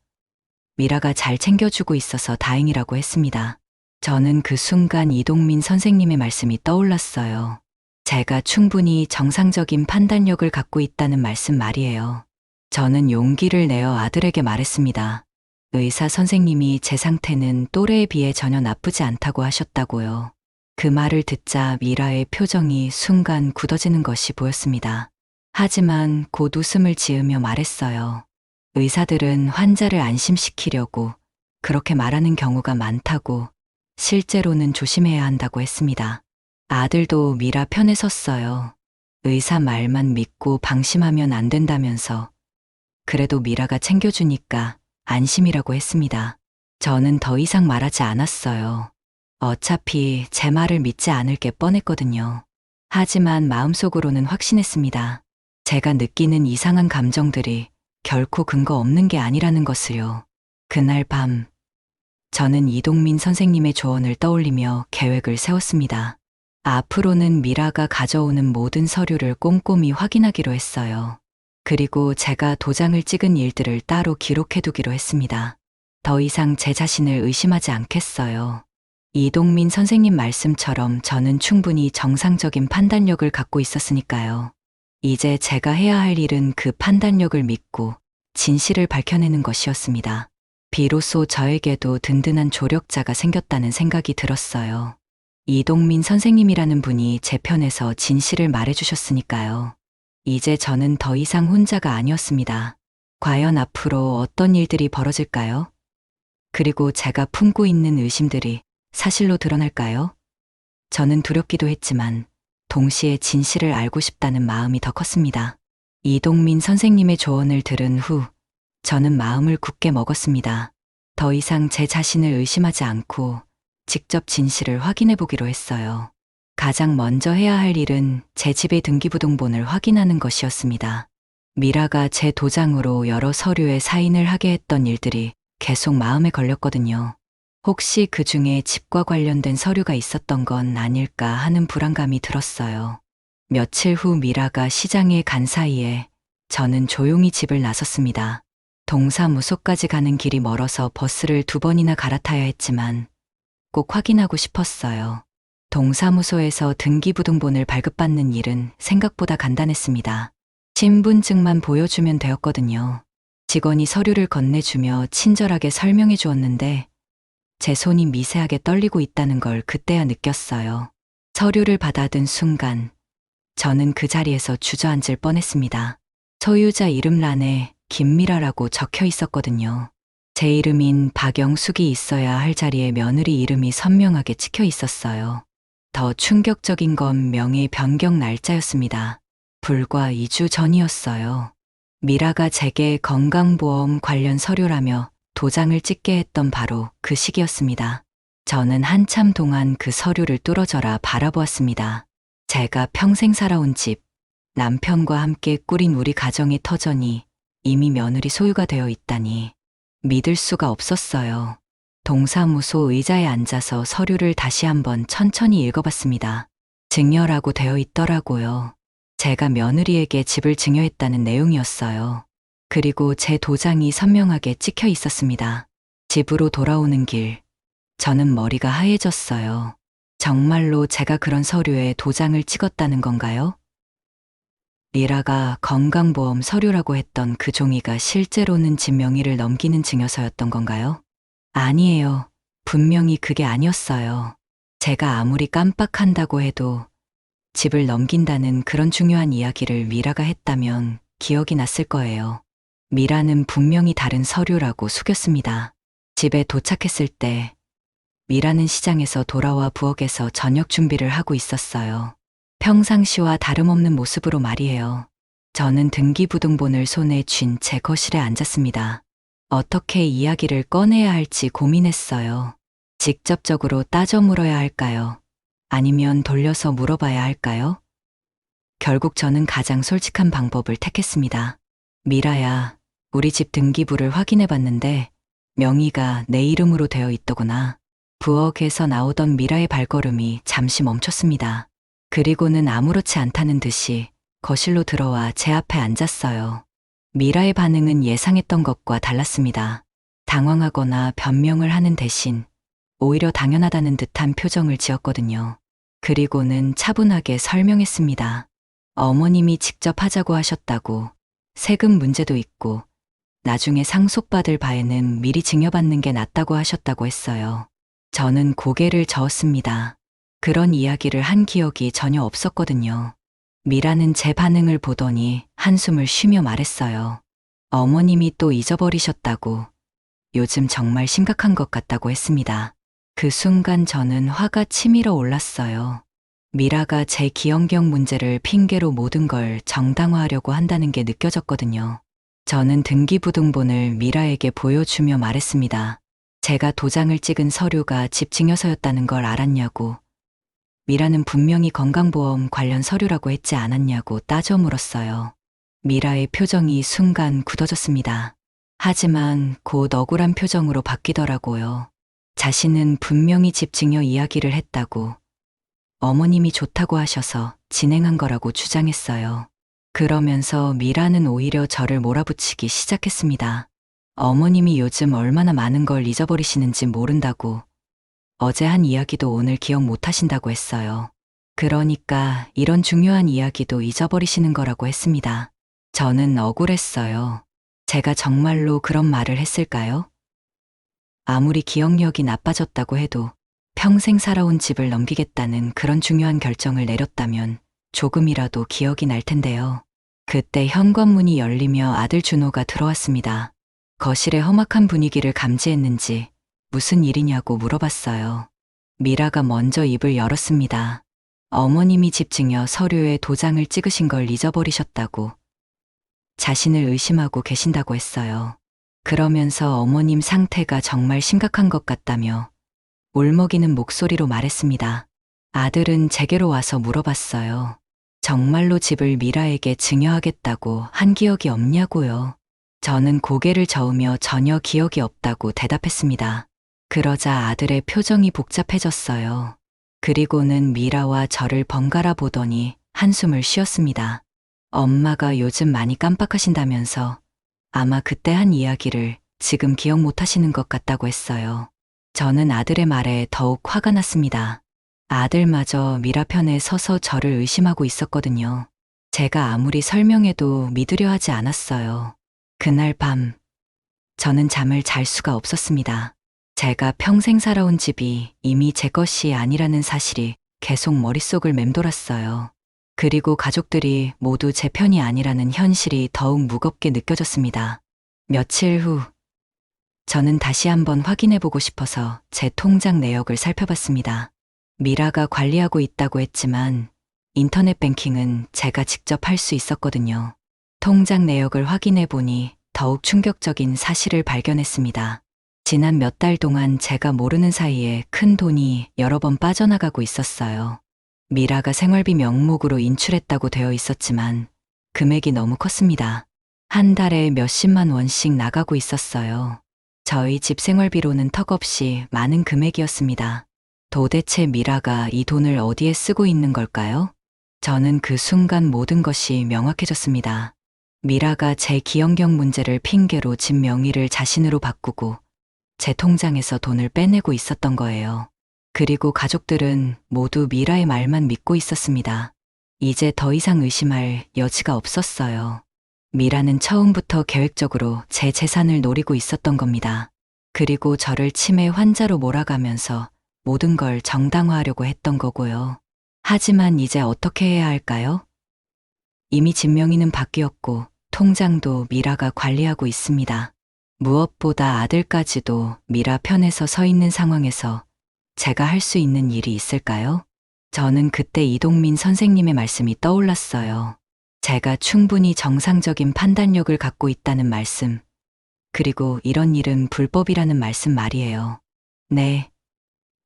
미라가 잘 챙겨주고 있어서 다행이라고 했습니다. 저는 그 순간 이동민 선생님의 말씀이 떠올랐어요. 제가 충분히 정상적인 판단력을 갖고 있다는 말씀 말이에요. 저는 용기를 내어 아들에게 말했습니다. 의사 선생님이 제 상태는 또래에 비해 전혀 나쁘지 않다고 하셨다고요. 그 말을 듣자 미라의 표정이 순간 굳어지는 것이 보였습니다. 하지만 곧 웃음을 지으며 말했어요. 의사들은 환자를 안심시키려고 그렇게 말하는 경우가 많다고, 실제로는 조심해야 한다고 했습니다. 아들도 미라 편에 섰어요. 의사 말만 믿고 방심하면 안 된다면서 그래도 미라가 챙겨주니까 안심이라고 했습니다. 저는 더 이상 말하지 않았어요. 어차피 제 말을 믿지 않을 게 뻔했거든요. 하지만 마음속으로는 확신했습니다. 제가 느끼는 이상한 감정들이 결코 근거 없는 게 아니라는 것을요. 그날 밤, 저는 이동민 선생님의 조언을 떠올리며 계획을 세웠습니다. 앞으로는 미라가 가져오는 모든 서류를 꼼꼼히 확인하기로 했어요. 그리고 제가 도장을 찍은 일들을 따로 기록해두기로 했습니다. 더 이상 제 자신을 의심하지 않겠어요. 이동민 선생님 말씀처럼 저는 충분히 정상적인 판단력을 갖고 있었으니까요. 이제 제가 해야 할 일은 그 판단력을 믿고 진실을 밝혀내는 것이었습니다. 비로소 저에게도 든든한 조력자가 생겼다는 생각이 들었어요. 이동민 선생님이라는 분이 제 편에서 진실을 말해주셨으니까요. 이제 저는 더 이상 혼자가 아니었습니다. 과연 앞으로 어떤 일들이 벌어질까요? 그리고 제가 품고 있는 의심들이 사실로 드러날까요? 저는 두렵기도 했지만 동시에 진실을 알고 싶다는 마음이 더 컸습니다. 이동민 선생님의 조언을 들은 후 저는 마음을 굳게 먹었습니다. 더 이상 제 자신을 의심하지 않고 직접 진실을 확인해 보기로 했어요. 가장 먼저 해야 할 일은 제 집의 등기부등본을 확인하는 것이었습니다. 미라가 제 도장으로 여러 서류에 사인을 하게 했던 일들이 계속 마음에 걸렸거든요. 혹시 그 중에 집과 관련된 서류가 있었던 건 아닐까 하는 불안감이 들었어요. 며칠 후 미라가 시장에 간 사이에 저는 조용히 집을 나섰습니다. 동사무소까지 가는 길이 멀어서 버스를 2번이나 갈아타야 했지만 꼭 확인하고 싶었어요. 동사무소에서 등기부등본을 발급받는 일은 생각보다 간단했습니다. 신분증만 보여주면 되었거든요. 직원이 서류를 건네주며 친절하게 설명해 주었는데 제 손이 미세하게 떨리고 있다는 걸 그때야 느꼈어요. 서류를 받아든 순간 저는 그 자리에서 주저앉을 뻔했습니다. 소유자 이름란에 김미라라고 적혀 있었거든요. 제 이름인 박영숙이 있어야 할 자리에 며느리 이름이 선명하게 찍혀 있었어요. 더 충격적인 건 명의 변경 날짜였습니다. 불과 2주 전이었어요. 미라가 제게 건강보험 관련 서류라며 도장을 찍게 했던 바로 그 시기였습니다. 저는 한참 동안 그 서류를 뚫어져라 바라보았습니다. 제가 평생 살아온 집, 남편과 함께 꾸린 우리 가정의 터전이 이미 며느리 소유가 되어 있다니 믿을 수가 없었어요. 동사무소 의자에 앉아서 서류를 다시 한번 천천히 읽어봤습니다. 증여라고 되어 있더라고요. 제가 며느리에게 집을 증여했다는 내용이었어요. 그리고 제 도장이 선명하게 찍혀 있었습니다. 집으로 돌아오는 길, 저는 머리가 하얘졌어요. 정말로 제가 그런 서류에 도장을 찍었다는 건가요? 미라가 건강보험 서류라고 했던 그 종이가 실제로는 집 명의를 넘기는 증여서였던 건가요? 아니에요. 분명히 그게 아니었어요. 제가 아무리 깜빡한다고 해도 집을 넘긴다는 그런 중요한 이야기를 미라가 했다면 기억이 났을 거예요. 미라는 분명히 다른 서류라고 속였습니다. 집에 도착했을 때 미라는 시장에서 돌아와 부엌에서 저녁 준비를 하고 있었어요. 평상시와 다름없는 모습으로 말이에요. 저는 등기부등본을 손에 쥔 제 거실에 앉았습니다. 어떻게 이야기를 꺼내야 할지 고민했어요. 직접적으로 따져 물어야 할까요? 아니면 돌려서 물어봐야 할까요? 결국 저는 가장 솔직한 방법을 택했습니다. 미라야, 우리 집 등기부를 확인해 봤는데 명의가 내 이름으로 되어 있더구나. 부엌에서 나오던 미라의 발걸음이 잠시 멈췄습니다. 그리고는 아무렇지 않다는 듯이 거실로 들어와 제 앞에 앉았어요. 미라의 반응은 예상했던 것과 달랐습니다. 당황하거나 변명을 하는 대신 오히려 당연하다는 듯한 표정을 지었거든요. 그리고는 차분하게 설명했습니다. 어머님이 직접 하자고 하셨다고, 세금 문제도 있고 나중에 상속받을 바에는 미리 증여받는 게 낫다고 하셨다고 했어요. 저는 고개를 저었습니다. 그런 이야기를 한 기억이 전혀 없었거든요. 미라는 제 반응을 보더니 한숨을 쉬며 말했어요. 어머님이 또 잊어버리셨다고, 요즘 정말 심각한 것 같다고 했습니다. 그 순간 저는 화가 치밀어 올랐어요. 미라가 제 기억력 문제를 핑계로 모든 걸 정당화하려고 한다는 게 느껴졌거든요. 저는 등기부등본을 미라에게 보여주며 말했습니다. 제가 도장을 찍은 서류가 집 증여서였다는 걸 알았냐고. 미라는 분명히 건강보험 관련 서류라고 했지 않았냐고 따져 물었어요. 미라의 표정이 순간 굳어졌습니다. 하지만 곧 억울한 표정으로 바뀌더라고요. 자신은 분명히 집 증여 이야기를 했다고, 어머님이 좋다고 하셔서 진행한 거라고 주장했어요. 그러면서 미라는 오히려 저를 몰아붙이기 시작했습니다. 어머님이 요즘 얼마나 많은 걸 잊어버리시는지 모른다고, 어제 한 이야기도 오늘 기억 못 하신다고 했어요. 그러니까 이런 중요한 이야기도 잊어버리시는 거라고 했습니다. 저는 억울했어요. 제가 정말로 그런 말을 했을까요? 아무리 기억력이 나빠졌다고 해도 평생 살아온 집을 넘기겠다는 그런 중요한 결정을 내렸다면 조금이라도 기억이 날 텐데요. 그때 현관문이 열리며 아들 준호가 들어왔습니다. 거실의 험악한 분위기를 감지했는지 무슨 일이냐고 물어봤어요. 미라가 먼저 입을 열었습니다. 어머님이 집 증여 서류에 도장을 찍으신 걸 잊어버리셨다고, 자신을 의심하고 계신다고 했어요. 그러면서 어머님 상태가 정말 심각한 것 같다며 울먹이는 목소리로 말했습니다. 아들은 제게로 와서 물어봤어요. 정말로 집을 미라에게 증여하겠다고 한 기억이 없냐고요. 저는 고개를 저으며 전혀 기억이 없다고 대답했습니다. 그러자 아들의 표정이 복잡해졌어요. 그리고는 미라와 저를 번갈아 보더니 한숨을 쉬었습니다. 엄마가 요즘 많이 깜빡하신다면서 아마 그때 한 이야기를 지금 기억 못 하시는 것 같다고 했어요. 저는 아들의 말에 더욱 화가 났습니다. 아들마저 미라 편에 서서 저를 의심하고 있었거든요. 제가 아무리 설명해도 믿으려 하지 않았어요. 그날 밤, 저는 잠을 잘 수가 없었습니다. 제가 평생 살아온 집이 이미 제 것이 아니라는 사실이 계속 머릿속을 맴돌았어요. 그리고 가족들이 모두 제 편이 아니라는 현실이 더욱 무겁게 느껴졌습니다. 며칠 후, 저는 다시 한번 확인해보고 싶어서 제 통장 내역을 살펴봤습니다. 미라가 관리하고 있다고 했지만 인터넷 뱅킹은 제가 직접 할 수 있었거든요. 통장 내역을 확인해보니 더욱 충격적인 사실을 발견했습니다. 지난 몇 달 동안 제가 모르는 사이에 큰 돈이 여러 번 빠져나가고 있었어요. 미라가 생활비 명목으로 인출했다고 되어 있었지만 금액이 너무 컸습니다. 한 달에 몇십만 원씩 나가고 있었어요. 저희 집 생활비로는 턱없이 많은 금액이었습니다. 도대체 미라가 이 돈을 어디에 쓰고 있는 걸까요? 저는 그 순간 모든 것이 명확해졌습니다. 미라가 제 기억력 문제를 핑계로 집 명의를 자신으로 바꾸고 제 통장에서 돈을 빼내고 있었던 거예요. 그리고 가족들은 모두 미라의 말만 믿고 있었습니다. 이제 더 이상 의심할 여지가 없었어요. 미라는 처음부터 계획적으로 제 재산을 노리고 있었던 겁니다. 그리고 저를 치매 환자로 몰아가면서 모든 걸 정당화하려고 했던 거고요. 하지만 이제 어떻게 해야 할까요? 이미 집 명의는 바뀌었고 통장도 미라가 관리하고 있습니다. 무엇보다 아들까지도 미라 편에서 서 있는 상황에서 제가 할 수 있는 일이 있을까요? 저는 그때 이동민 선생님의 말씀이 떠올랐어요. 제가 충분히 정상적인 판단력을 갖고 있다는 말씀, 그리고 이런 일은 불법이라는 말씀 말이에요. 네,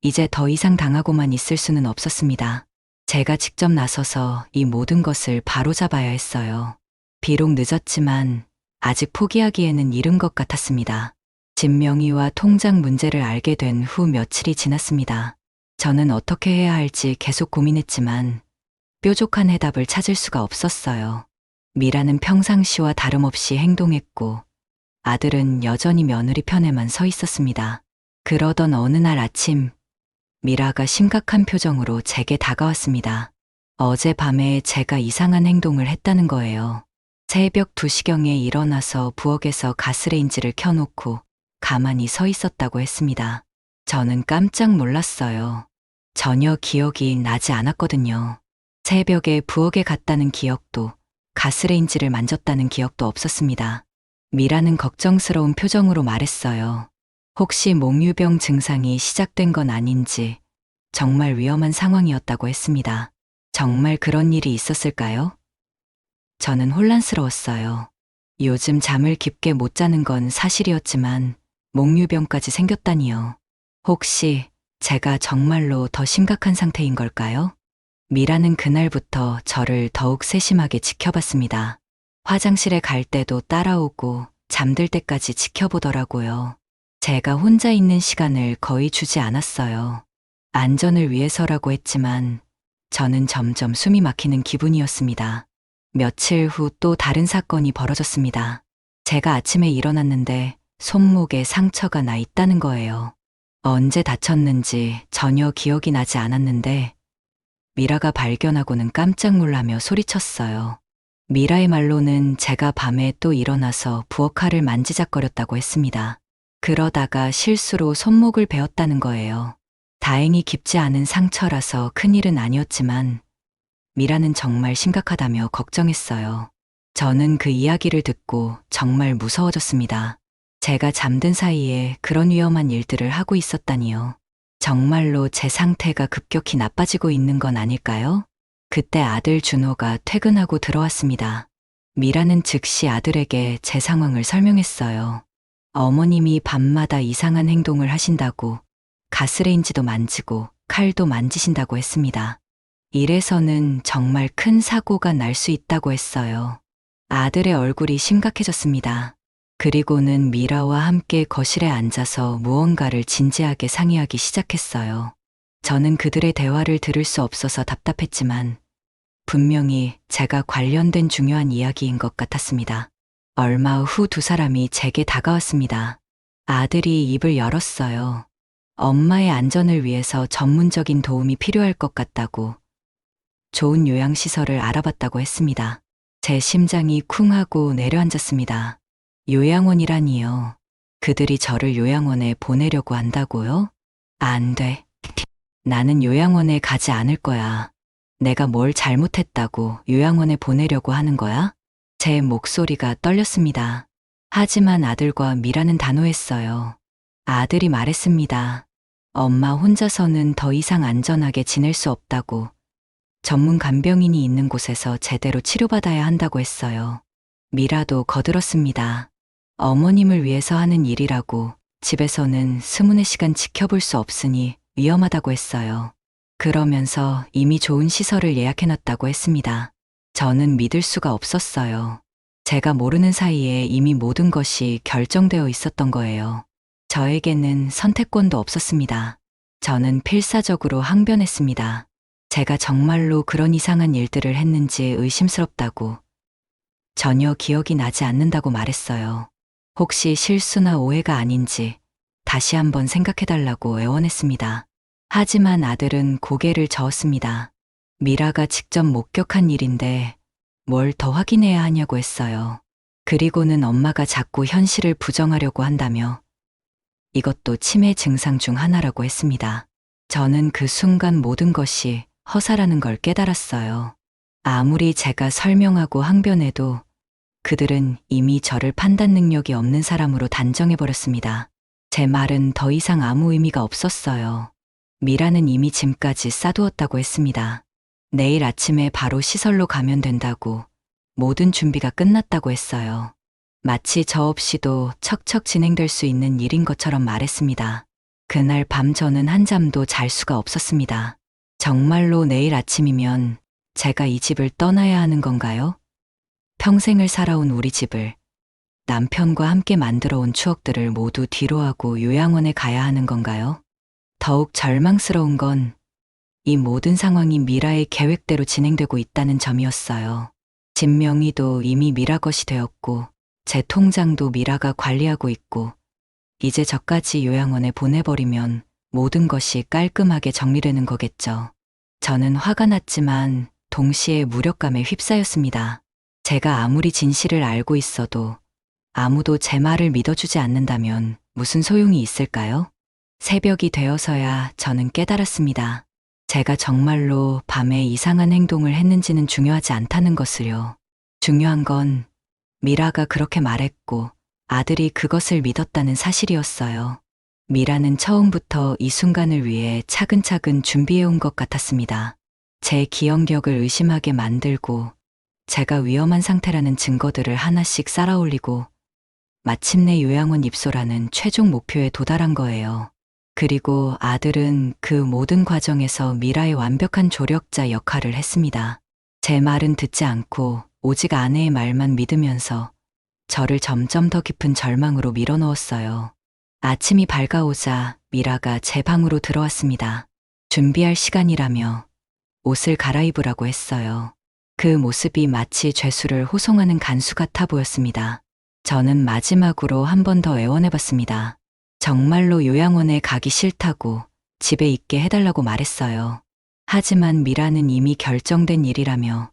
이제 더 이상 당하고만 있을 수는 없었습니다. 제가 직접 나서서 이 모든 것을 바로잡아야 했어요. 비록 늦었지만 아직 포기하기에는 이른 것 같았습니다. 집 명의와 통장 문제를 알게 된 후 며칠이 지났습니다. 저는 어떻게 해야 할지 계속 고민했지만 뾰족한 해답을 찾을 수가 없었어요. 미라는 평상시와 다름없이 행동했고 아들은 여전히 며느리 편에만 서 있었습니다. 그러던 어느 날 아침, 미라가 심각한 표정으로 제게 다가왔습니다. 어젯밤에 제가 이상한 행동을 했다는 거예요. 새벽 2시경에 일어나서 부엌에서 가스레인지를 켜놓고 가만히 서 있었다고 했습니다. 저는 깜짝 놀랐어요. 전혀 기억이 나지 않았거든요. 새벽에 부엌에 갔다는 기억도 가스레인지를 만졌다는 기억도 없었습니다. 미라는 걱정스러운 표정으로 말했어요. 혹시 몽유병 증상이 시작된 건 아닌지 정말 위험한 상황이었다고 했습니다. 정말 그런 일이 있었을까요? 저는 혼란스러웠어요. 요즘 잠을 깊게 못 자는 건 사실이었지만 몽유병까지 생겼다니요. 혹시 제가 정말로 더 심각한 상태인 걸까요? 미라는 그날부터 저를 더욱 세심하게 지켜봤습니다. 화장실에 갈 때도 따라오고 잠들 때까지 지켜보더라고요. 제가 혼자 있는 시간을 거의 주지 않았어요. 안전을 위해서라고 했지만 저는 점점 숨이 막히는 기분이었습니다. 며칠 후 또 다른 사건이 벌어졌습니다. 제가 아침에 일어났는데 손목에 상처가 나 있다는 거예요. 언제 다쳤는지 전혀 기억이 나지 않았는데 미라가 발견하고는 깜짝 놀라며 소리쳤어요. 미라의 말로는 제가 밤에 또 일어나서 부엌칼을 만지작거렸다고 했습니다. 그러다가 실수로 손목을 베었다는 거예요. 다행히 깊지 않은 상처라서 큰일은 아니었지만 미라는 정말 심각하다며 걱정했어요. 저는 그 이야기를 듣고 정말 무서워졌습니다. 제가 잠든 사이에 그런 위험한 일들을 하고 있었다니요. 정말로 제 상태가 급격히 나빠지고 있는 건 아닐까요? 그때 아들 준호가 퇴근하고 들어왔습니다. 미라는 즉시 아들에게 제 상황을 설명했어요. 어머님이 밤마다 이상한 행동을 하신다고 가스레인지도 만지고 칼도 만지신다고 했습니다. 이래서는 정말 큰 사고가 날 수 있다고 했어요. 아들의 얼굴이 심각해졌습니다. 그리고는 미라와 함께 거실에 앉아서 무언가를 진지하게 상의하기 시작했어요. 저는 그들의 대화를 들을 수 없어서 답답했지만 분명히 제가 관련된 중요한 이야기인 것 같았습니다. 얼마 후 두 사람이 제게 다가왔습니다. 아들이 입을 열었어요. 엄마의 안전을 위해서 전문적인 도움이 필요할 것 같다고 좋은 요양시설을 알아봤다고 했습니다. 제 심장이 쿵 하고 내려앉았습니다. 요양원이라니요. 그들이 저를 요양원에 보내려고 한다고요? 안 돼. 나는 요양원에 가지 않을 거야. 내가 뭘 잘못했다고 요양원에 보내려고 하는 거야? 제 목소리가 떨렸습니다. 하지만 아들과 미라는 단호했어요. 아들이 말했습니다. 엄마 혼자서는 더 이상 안전하게 지낼 수 없다고. 전문 간병인이 있는 곳에서 제대로 치료받아야 한다고 했어요. 미라도 거들었습니다. 어머님을 위해서 하는 일이라고 집에서는 스문의 시간 지켜볼 수 없으니 위험하다고 했어요. 그러면서 이미 좋은 시설을 예약해놨다고 했습니다. 저는 믿을 수가 없었어요. 제가 모르는 사이에 이미 모든 것이 결정되어 있었던 거예요. 저에게는 선택권도 없었습니다. 저는 필사적으로 항변했습니다. 제가 정말로 그런 이상한 일들을 했는지 의심스럽다고. 전혀 기억이 나지 않는다고 말했어요. 혹시 실수나 오해가 아닌지 다시 한번 생각해달라고 애원했습니다. 하지만 아들은 고개를 저었습니다. 미라가 직접 목격한 일인데 뭘 더 확인해야 하냐고 했어요. 그리고는 엄마가 자꾸 현실을 부정하려고 한다며 이것도 치매 증상 중 하나라고 했습니다. 저는 그 순간 모든 것이 허사라는 걸 깨달았어요. 아무리 제가 설명하고 항변해도 그들은 이미 저를 판단 능력이 없는 사람으로 단정해버렸습니다. 제 말은 더 이상 아무 의미가 없었어요. 미라는 이미 짐까지 싸두었다고 했습니다. 내일 아침에 바로 시설로 가면 된다고 모든 준비가 끝났다고 했어요. 마치 저 없이도 척척 진행될 수 있는 일인 것처럼 말했습니다. 그날 밤 저는 한잠도 잘 수가 없었습니다. 정말로 내일 아침이면 제가 이 집을 떠나야 하는 건가요? 평생을 살아온 우리 집을, 남편과 함께 만들어온 추억들을 모두 뒤로하고 요양원에 가야 하는 건가요? 더욱 절망스러운 건 이 모든 상황이 미라의 계획대로 진행되고 있다는 점이었어요. 집 명의도 이미 미라 것이 되었고 제 통장도 미라가 관리하고 있고 이제 저까지 요양원에 보내버리면 모든 것이 깔끔하게 정리되는 거겠죠. 저는 화가 났지만 동시에 무력감에 휩싸였습니다. 제가 아무리 진실을 알고 있어도 아무도 제 말을 믿어주지 않는다면 무슨 소용이 있을까요? 새벽이 되어서야 저는 깨달았습니다. 제가 정말로 밤에 이상한 행동을 했는지는 중요하지 않다는 것을요. 중요한 건 미라가 그렇게 말했고 아들이 그것을 믿었다는 사실이었어요. 미라는 처음부터 이 순간을 위해 차근차근 준비해온 것 같았습니다. 제 기억력을 의심하게 만들고 제가 위험한 상태라는 증거들을 하나씩 쌓아올리고 마침내 요양원 입소라는 최종 목표에 도달한 거예요. 그리고 아들은 그 모든 과정에서 미라의 완벽한 조력자 역할을 했습니다. 제 말은 듣지 않고 오직 아내의 말만 믿으면서 저를 점점 더 깊은 절망으로 밀어넣었어요. 아침이 밝아오자 미라가 제 방으로 들어왔습니다. 준비할 시간이라며 옷을 갈아입으라고 했어요. 그 모습이 마치 죄수를 호송하는 간수 같아 보였습니다. 저는 마지막으로 한 번 더 애원해봤습니다. 정말로 요양원에 가기 싫다고 집에 있게 해달라고 말했어요. 하지만 미라는 이미 결정된 일이라며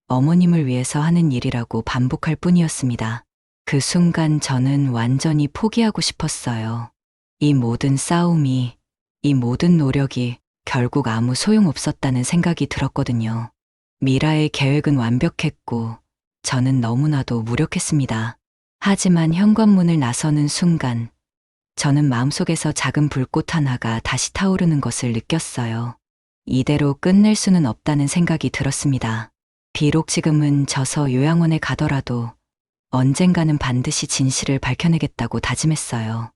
어머님을 위해서 하는 일이라고 반복할 뿐이었습니다. 그 순간 저는 완전히 포기하고 싶었어요. 이 모든 싸움이, 이 모든 노력이 결국 아무 소용없었다는 생각이 들었거든요. 미라의 계획은 완벽했고 저는 너무나도 무력했습니다. 하지만 현관문을 나서는 순간 저는 마음속에서 작은 불꽃 하나가 다시 타오르는 것을 느꼈어요. 이대로 끝낼 수는 없다는 생각이 들었습니다. 비록 지금은 져서 요양원에 가더라도 언젠가는 반드시 진실을 밝혀내겠다고 다짐했어요.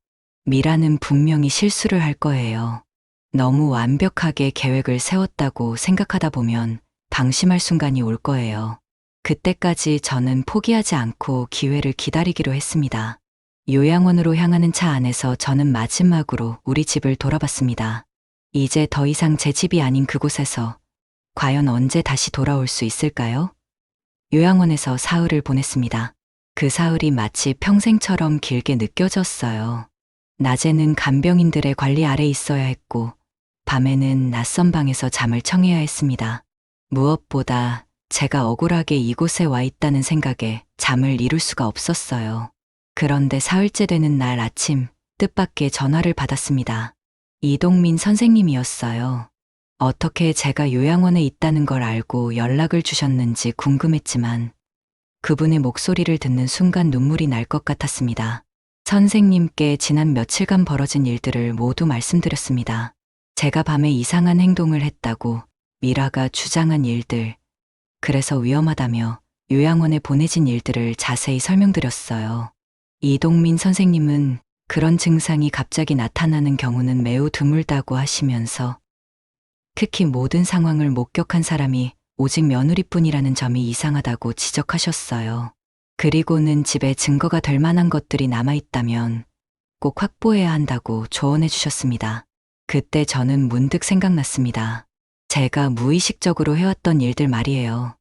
미라는 분명히 실수를 할 거예요. 너무 완벽하게 계획을 세웠다고 생각하다 보면 방심할 순간이 올 거예요. 그때까지 저는 포기하지 않고 기회를 기다리기로 했습니다. 요양원으로 향하는 차 안에서 저는 마지막으로 우리 집을 돌아봤습니다. 이제 더 이상 제 집이 아닌 그곳에서 과연 언제 다시 돌아올 수 있을까요? 요양원에서 사흘을 보냈습니다. 그 사흘이 마치 평생처럼 길게 느껴졌어요. 낮에는 간병인들의 관리 아래 있어야 했고, 밤에는 낯선 방에서 잠을 청해야 했습니다. 무엇보다 제가 억울하게 이곳에 와 있다는 생각에 잠을 이룰 수가 없었어요. 그런데 사흘째 되는 날 아침 뜻밖의 전화를 받았습니다. 이동민 선생님이었어요. 어떻게 제가 요양원에 있다는 걸 알고 연락을 주셨는지 궁금했지만 그분의 목소리를 듣는 순간 눈물이 날 것 같았습니다. 선생님께 지난 며칠간 벌어진 일들을 모두 말씀드렸습니다. 제가 밤에 이상한 행동을 했다고 미라가 주장한 일들, 그래서 위험하다며 요양원에 보내진 일들을 자세히 설명드렸어요. 이동민 선생님은 그런 증상이 갑자기 나타나는 경우는 매우 드물다고 하시면서 특히 모든 상황을 목격한 사람이 오직 며느리뿐이라는 점이 이상하다고 지적하셨어요. 그리고는 집에 증거가 될 만한 것들이 남아있다면 꼭 확보해야 한다고 조언해 주셨습니다. 그때 저는 문득 생각났습니다. 제가 무의식적으로 해왔던 일들 말이에요.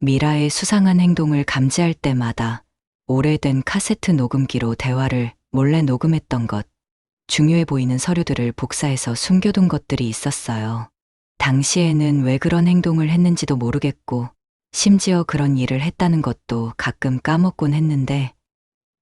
미라의 수상한 행동을 감지할 때마다 오래된 카세트 녹음기로 대화를 몰래 녹음했던 것, 중요해 보이는 서류들을 복사해서 숨겨둔 것들이 있었어요. 당시에는 왜 그런 행동을 했는지도 모르겠고, 심지어 그런 일을 했다는 것도 가끔 까먹곤 했는데,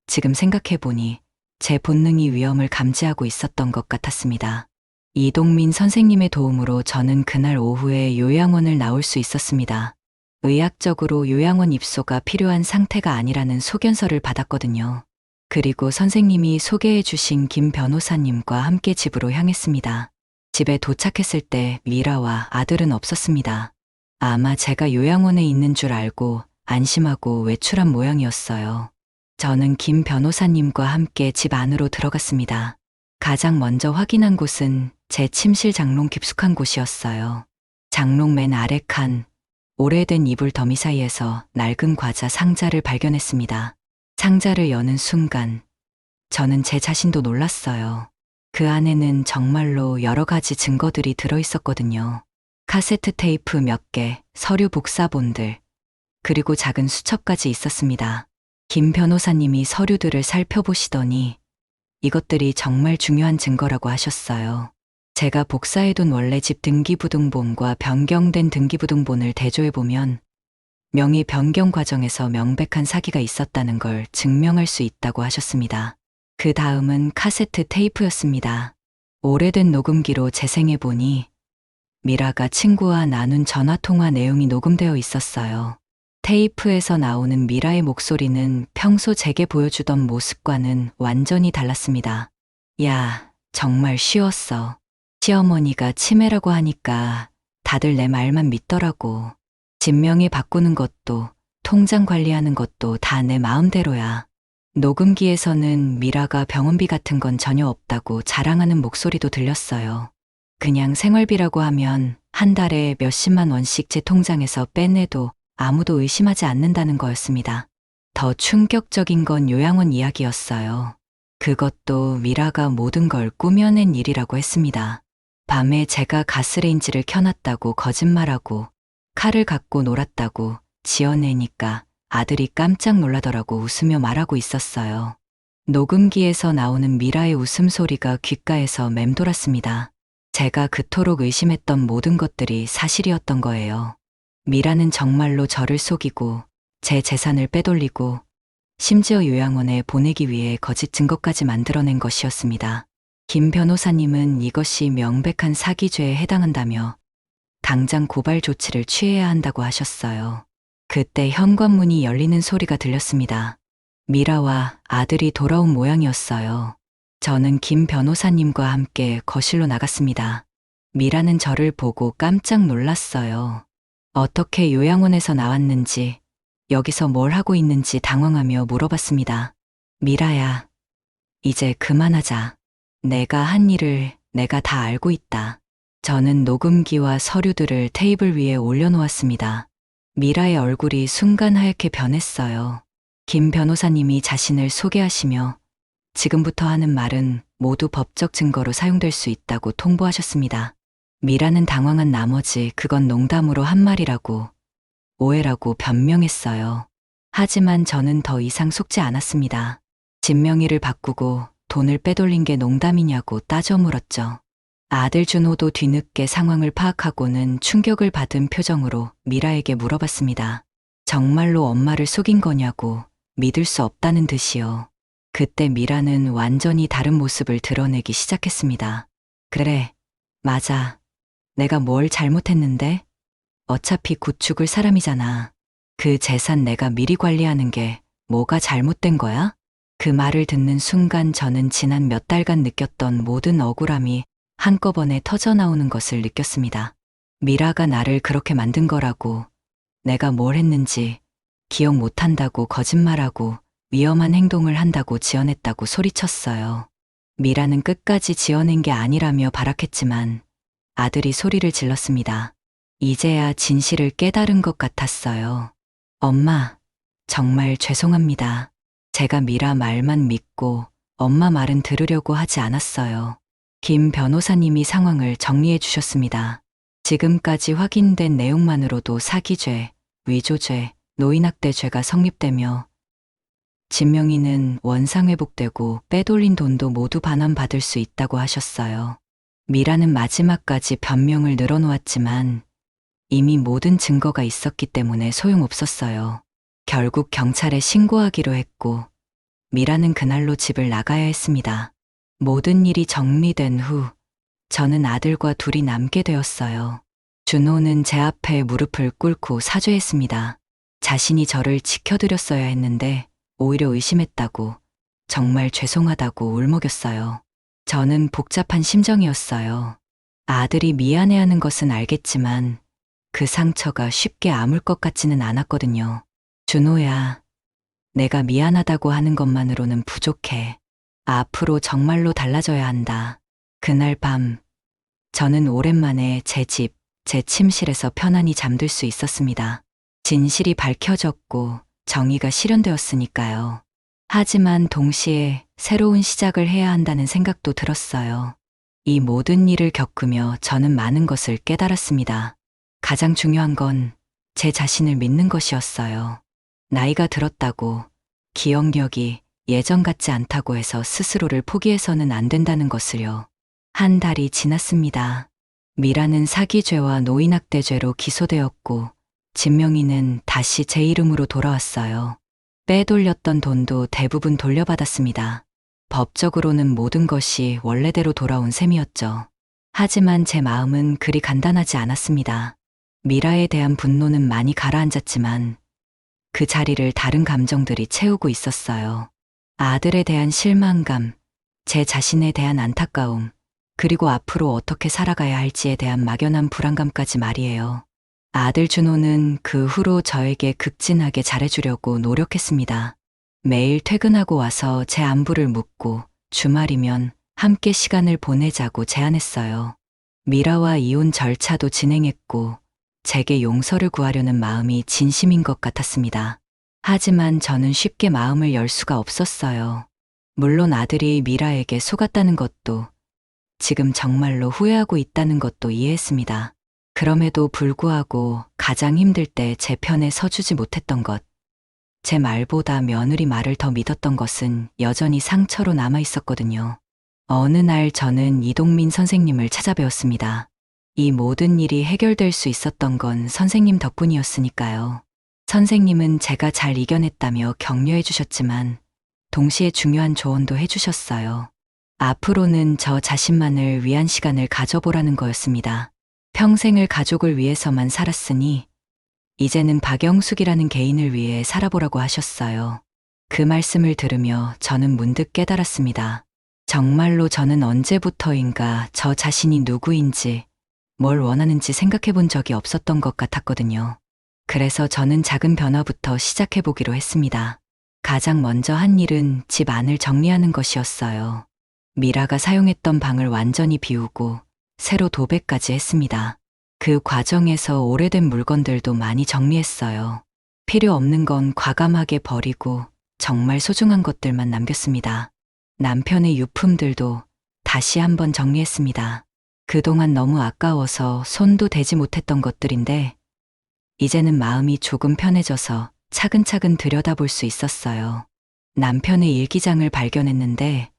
지금 생각해보니 제 본능이 위험을 감지하고 있었던 것 같았습니다. 이동민 선생님의 도움으로 저는 그날 오후에 요양원을 나올 수 있었습니다. 의학적으로 요양원 입소가 필요한 상태가 아니라는 소견서를 받았거든요. 그리고 선생님이 소개해 주신 김 변호사님과 함께 집으로 향했습니다. 집에 도착했을 때 미라와 아들은 없었습니다. 아마 제가 요양원에 있는 줄 알고 안심하고 외출한 모양이었어요. 저는 김 변호사님과 함께 집 안으로 들어갔습니다. 가장 먼저 확인한 곳은 제 침실 장롱 깊숙한 곳이었어요. 장롱 맨 아래 칸, 오래된 이불 더미 사이에서 낡은 과자 상자를 발견했습니다. 상자를 여는 순간 저는 제 자신도 놀랐어요. 그 안에는 정말로 여러 가지 증거들이 들어있었거든요. 카세트 테이프 몇 개, 서류 복사본들, 그리고 작은 수첩까지 있었습니다. 김 변호사님이 서류들을 살펴보시더니 이것들이 정말 중요한 증거라고 하셨어요. 제가 복사해둔 원래 집 등기부등본과 변경된 등기부등본을 대조해보면 명의 변경 과정에서 명백한 사기가 있었다는 걸 증명할 수 있다고 하셨습니다. 그 다음은 카세트 테이프였습니다. 오래된 녹음기로 재생해보니 미라가 친구와 나눈 전화통화 내용이 녹음되어 있었어요. 테이프에서 나오는 미라의 목소리는 평소 제게 보여주던 모습과는 완전히 달랐습니다. 야, 정말 쉬웠어. 시어머니가 치매라고 하니까 다들 내 말만 믿더라고. 진명에 바꾸는 것도 통장 관리하는 것도 다 내 마음대로야. 녹음기에서는 미라가 병원비 같은 건 전혀 없다고 자랑하는 목소리도 들렸어요. 그냥 생활비라고 하면 한 달에 몇십만 원씩 제 통장에서 빼내도 아무도 의심하지 않는다는 거였습니다. 더 충격적인 건 요양원 이야기였어요. 그것도 미라가 모든 걸 꾸며낸 일이라고 했습니다. 밤에 제가 가스레인지를 켜놨다고 거짓말하고 칼을 갖고 놀았다고 지어내니까 아들이 깜짝 놀라더라고 웃으며 말하고 있었어요. 녹음기에서 나오는 미라의 웃음소리가 귓가에서 맴돌았습니다. 제가 그토록 의심했던 모든 것들이 사실이었던 거예요. 미라는 정말로 저를 속이고 제 재산을 빼돌리고 심지어 요양원에 보내기 위해 거짓 증거까지 만들어낸 것이었습니다. 김 변호사님은 이것이 명백한 사기죄에 해당한다며 당장 고발 조치를 취해야 한다고 하셨어요. 그때 현관문이 열리는 소리가 들렸습니다. 미라와 아들이 돌아온 모양이었어요. 저는 김 변호사님과 함께 거실로 나갔습니다. 미라는 저를 보고 깜짝 놀랐어요. 어떻게 요양원에서 나왔는지, 여기서 뭘 하고 있는지 당황하며 물어봤습니다. 미라야, 이제 그만하자. 내가 한 일을 내가 다 알고 있다. 저는 녹음기와 서류들을 테이블 위에 올려놓았습니다. 미라의 얼굴이 순간 하얗게 변했어요. 김 변호사님이 자신을 소개하시며 지금부터 하는 말은 모두 법적 증거로 사용될 수 있다고 통보하셨습니다. 미라는 당황한 나머지 그건 농담으로 한 말이라고, 오해라고 변명했어요. 하지만 저는 더 이상 속지 않았습니다. 진명의를 바꾸고 돈을 빼돌린 게 농담이냐고 따져 물었죠. 아들 준호도 뒤늦게 상황을 파악하고는 충격을 받은 표정으로 미라에게 물어봤습니다. 정말로 엄마를 속인 거냐고, 믿을 수 없다는 듯이요. 그때 미라는 완전히 다른 모습을 드러내기 시작했습니다. 그래, 맞아. 내가 뭘 잘못했는데? 어차피 곧 죽을 사람이잖아. 그 재산 내가 미리 관리하는 게 뭐가 잘못된 거야? 그 말을 듣는 순간 저는 지난 몇 달간 느꼈던 모든 억울함이 한꺼번에 터져나오는 것을 느꼈습니다. 미라가 나를 그렇게 만든 거라고, 내가 뭘 했는지 기억 못한다고 거짓말하고 위험한 행동을 한다고 지어냈다고 소리쳤어요. 미라는 끝까지 지어낸 게 아니라며 발악했지만 아들이 소리를 질렀습니다. 이제야 진실을 깨달은 것 같았어요. 엄마, 정말 죄송합니다. 제가 미라 말만 믿고 엄마 말은 들으려고 하지 않았어요. 김 변호사님이 상황을 정리해 주셨습니다. 지금까지 확인된 내용만으로도 사기죄, 위조죄, 노인학대죄가 성립되며 진명이는 원상회복되고 빼돌린 돈도 모두 반환받을 수 있다고 하셨어요. 미라는 마지막까지 변명을 늘어놓았지만 이미 모든 증거가 있었기 때문에 소용없었어요. 결국 경찰에 신고하기로 했고 미라는 그날로 집을 나가야 했습니다. 모든 일이 정리된 후 저는 아들과 둘이 남게 되었어요. 준호는 제 앞에 무릎을 꿇고 사죄했습니다. 자신이 저를 지켜드렸어야 했는데 오히려 의심했다고, 정말 죄송하다고 울먹였어요. 저는 복잡한 심정이었어요. 아들이 미안해하는 것은 알겠지만 그 상처가 쉽게 아물 것 같지는 않았거든요. 준호야, 내가 미안하다고 하는 것만으로는 부족해. 앞으로 정말로 달라져야 한다. 그날 밤, 저는 오랜만에 제 집, 제 침실에서 편안히 잠들 수 있었습니다. 진실이 밝혀졌고 정의가 실현되었으니까요. 하지만 동시에 새로운 시작을 해야 한다는 생각도 들었어요. 이 모든 일을 겪으며 저는 많은 것을 깨달았습니다. 가장 중요한 건 제 자신을 믿는 것이었어요. 나이가 들었다고, 기억력이 예전 같지 않다고 해서 스스로를 포기해서는 안 된다는 것을요. 한 달이 지났습니다. 미라는 사기죄와 노인학대죄로 기소되었고 진명이는 다시 제 이름으로 돌아왔어요. 빼돌렸던 돈도 대부분 돌려받았습니다. 법적으로는 모든 것이 원래대로 돌아온 셈이었죠. 하지만 제 마음은 그리 간단하지 않았습니다. 미라에 대한 분노는 많이 가라앉았지만 그 자리를 다른 감정들이 채우고 있었어요. 아들에 대한 실망감, 제 자신에 대한 안타까움, 그리고 앞으로 어떻게 살아가야 할지에 대한 막연한 불안감까지 말이에요. 아들 준호는 그 후로 저에게 극진하게 잘해주려고 노력했습니다. 매일 퇴근하고 와서 제 안부를 묻고 주말이면 함께 시간을 보내자고 제안했어요. 미라와 이혼 절차도 진행했고 제게 용서를 구하려는 마음이 진심인 것 같았습니다. 하지만 저는 쉽게 마음을 열 수가 없었어요. 물론 아들이 미라에게 속았다는 것도, 지금 정말로 후회하고 있다는 것도 이해했습니다. 그럼에도 불구하고 가장 힘들 때 제 편에 서주지 못했던 것, 제 말보다 며느리 말을 더 믿었던 것은 여전히 상처로 남아 있었거든요. 어느 날 저는 이동민 선생님을 찾아뵈었습니다. 이 모든 일이 해결될 수 있었던 건 선생님 덕분이었으니까요. 선생님은 제가 잘 이겨냈다며 격려해 주셨지만 동시에 중요한 조언도 해 주셨어요. 앞으로는 저 자신만을 위한 시간을 가져보라는 거였습니다. 평생을 가족을 위해서만 살았으니 이제는 박영숙이라는 개인을 위해 살아보라고 하셨어요. 그 말씀을 들으며 저는 문득 깨달았습니다. 정말로 저는 언제부터인가 저 자신이 누구인지, 뭘 원하는지 생각해 본 적이 없었던 것 같았거든요. 그래서 저는 작은 변화부터 시작해 보기로 했습니다. 가장 먼저 한 일은 집 안을 정리하는 것이었어요. 미라가 사용했던 방을 완전히 비우고 새로 도배까지 했습니다. 그 과정에서 오래된 물건들도 많이 정리했어요. 필요 없는 건 과감하게 버리고 정말 소중한 것들만 남겼습니다. 남편의 유품들도 다시 한번 정리했습니다. 그동안 너무 아까워서 손도 대지 못했던 것들인데 이제는 마음이 조금 편해져서 차근차근 들여다볼 수 있었어요. 남편의 일기장을 발견했는데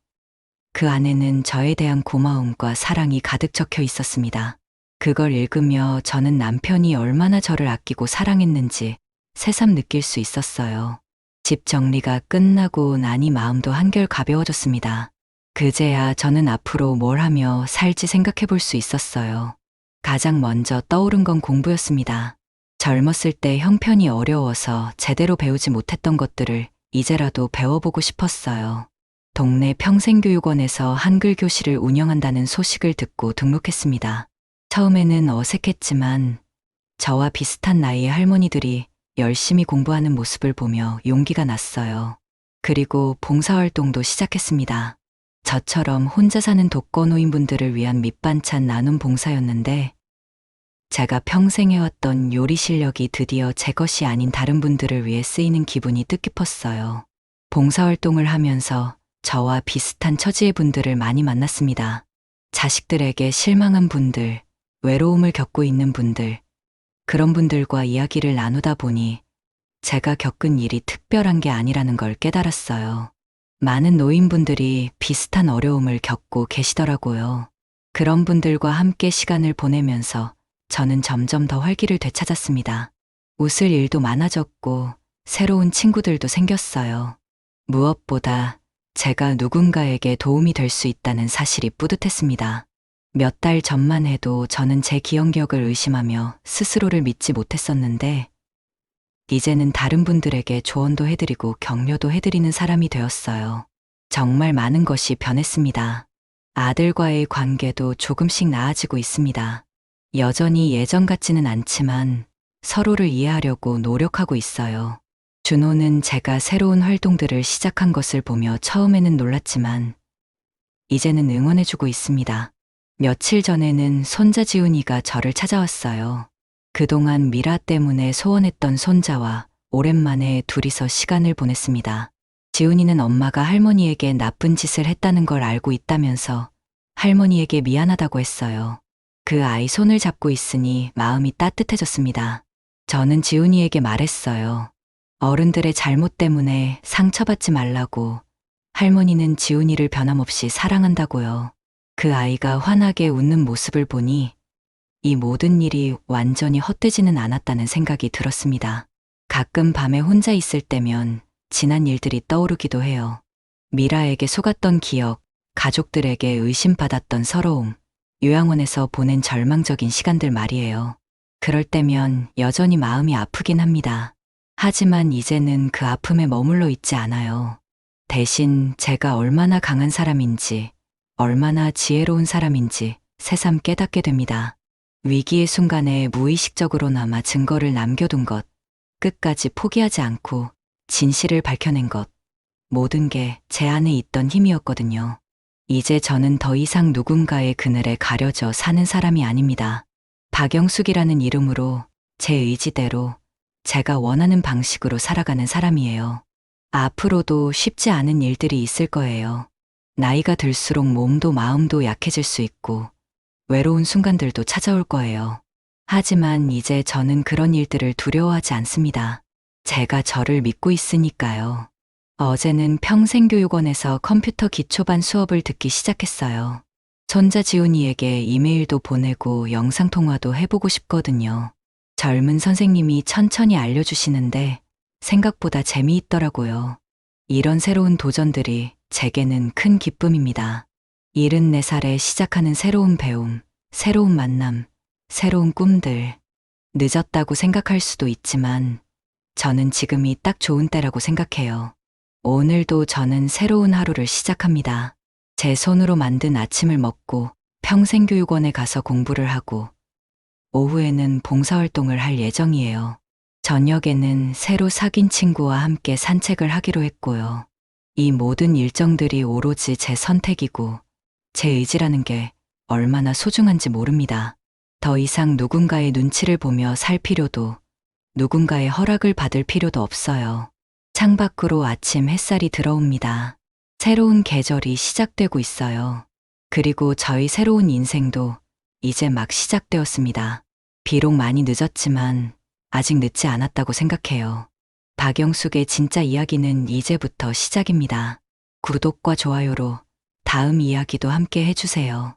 그 안에는 저에 대한 고마움과 사랑이 가득 적혀 있었습니다. 그걸 읽으며 저는 남편이 얼마나 저를 아끼고 사랑했는지 새삼 느낄 수 있었어요. 집 정리가 끝나고 나니 마음도 한결 가벼워졌습니다. 그제야 저는 앞으로 뭘 하며 살지 생각해 볼 수 있었어요. 가장 먼저 떠오른 건 공부였습니다. 젊었을 때 형편이 어려워서 제대로 배우지 못했던 것들을 이제라도 배워보고 싶었어요. 동네 평생교육원에서 한글 교실을 운영한다는 소식을 듣고 등록했습니다. 처음에는 어색했지만 저와 비슷한 나이의 할머니들이 열심히 공부하는 모습을 보며 용기가 났어요. 그리고 봉사활동도 시작했습니다. 저처럼 혼자 사는 독거노인분들을 위한 밑반찬 나눔 봉사였는데 제가 평생 해왔던 요리 실력이 드디어 제 것이 아닌 다른 분들을 위해 쓰이는 기분이 뜻깊었어요. 봉사활동을 하면서 저와 비슷한 처지의 분들을 많이 만났습니다. 자식들에게 실망한 분들, 외로움을 겪고 있는 분들, 그런 분들과 이야기를 나누다 보니 제가 겪은 일이 특별한 게 아니라는 걸 깨달았어요. 많은 노인분들이 비슷한 어려움을 겪고 계시더라고요. 그런 분들과 함께 시간을 보내면서 저는 점점 더 활기를 되찾았습니다. 웃을 일도 많아졌고 새로운 친구들도 생겼어요. 무엇보다 제가 누군가에게 도움이 될 수 있다는 사실이 뿌듯했습니다. 몇 달 전만 해도 저는 제 기억력을 의심하며 스스로를 믿지 못했었는데 이제는 다른 분들에게 조언도 해드리고 격려도 해드리는 사람이 되었어요. 정말 많은 것이 변했습니다. 아들과의 관계도 조금씩 나아지고 있습니다. 여전히 예전 같지는 않지만 서로를 이해하려고 노력하고 있어요. 준호는 제가 새로운 활동들을 시작한 것을 보며 처음에는 놀랐지만 이제는 응원해주고 있습니다. 며칠 전에는 손자 지훈이가 저를 찾아왔어요. 그동안 미라 때문에 소원했던 손자와 오랜만에 둘이서 시간을 보냈습니다. 지훈이는 엄마가 할머니에게 나쁜 짓을 했다는 걸 알고 있다면서 할머니에게 미안하다고 했어요. 그 아이 손을 잡고 있으니 마음이 따뜻해졌습니다. 저는 지훈이에게 말했어요. 어른들의 잘못 때문에 상처받지 말라고. 할머니는 지훈이를 변함없이 사랑한다고요. 그 아이가 환하게 웃는 모습을 보니 이 모든 일이 완전히 헛되지는 않았다는 생각이 들었습니다. 가끔 밤에 혼자 있을 때면 지난 일들이 떠오르기도 해요. 미라에게 속았던 기억, 가족들에게 의심받았던 서러움, 요양원에서 보낸 절망적인 시간들 말이에요. 그럴 때면 여전히 마음이 아프긴 합니다. 하지만 이제는 그 아픔에 머물러 있지 않아요. 대신 제가 얼마나 강한 사람인지, 얼마나 지혜로운 사람인지 새삼 깨닫게 됩니다. 위기의 순간에 무의식적으로나마 증거를 남겨둔 것, 끝까지 포기하지 않고 진실을 밝혀낸 것, 모든 게 제 안에 있던 힘이었거든요. 이제 저는 더 이상 누군가의 그늘에 가려져 사는 사람이 아닙니다. 박영숙이라는 이름으로 제 의지대로 제가 원하는 방식으로 살아가는 사람이에요. 앞으로도 쉽지 않은 일들이 있을 거예요. 나이가 들수록 몸도 마음도 약해질 수 있고 외로운 순간들도 찾아올 거예요. 하지만 이제 저는 그런 일들을 두려워하지 않습니다. 제가 저를 믿고 있으니까요. 어제는 평생교육원에서 컴퓨터 기초반 수업을 듣기 시작했어요. 손자 지훈이에게 이메일도 보내고 영상통화도 해보고 싶거든요. 젊은 선생님이 천천히 알려주시는데 생각보다 재미있더라고요. 이런 새로운 도전들이 제게는 큰 기쁨입니다. 74살에 시작하는 새로운 배움, 새로운 만남, 새로운 꿈들. 늦었다고 생각할 수도 있지만 저는 지금이 딱 좋은 때라고 생각해요. 오늘도 저는 새로운 하루를 시작합니다. 제 손으로 만든 아침을 먹고 평생교육원에 가서 공부를 하고 오후에는 봉사활동을 할 예정이에요. 저녁에는 새로 사귄 친구와 함께 산책을 하기로 했고요. 이 모든 일정들이 오로지 제 선택이고 제 의지라는 게 얼마나 소중한지 모릅니다. 더 이상 누군가의 눈치를 보며 살 필요도 누군가의 허락을 받을 필요도 없어요. 창밖으로 아침 햇살이 들어옵니다. 새로운 계절이 시작되고 있어요. 그리고 저희 새로운 인생도 이제 막 시작되었습니다. 비록 많이 늦었지만 아직 늦지 않았다고 생각해요. 박영숙의 진짜 이야기는 이제부터 시작입니다. 구독과 좋아요로 다음 이야기도 함께 해주세요.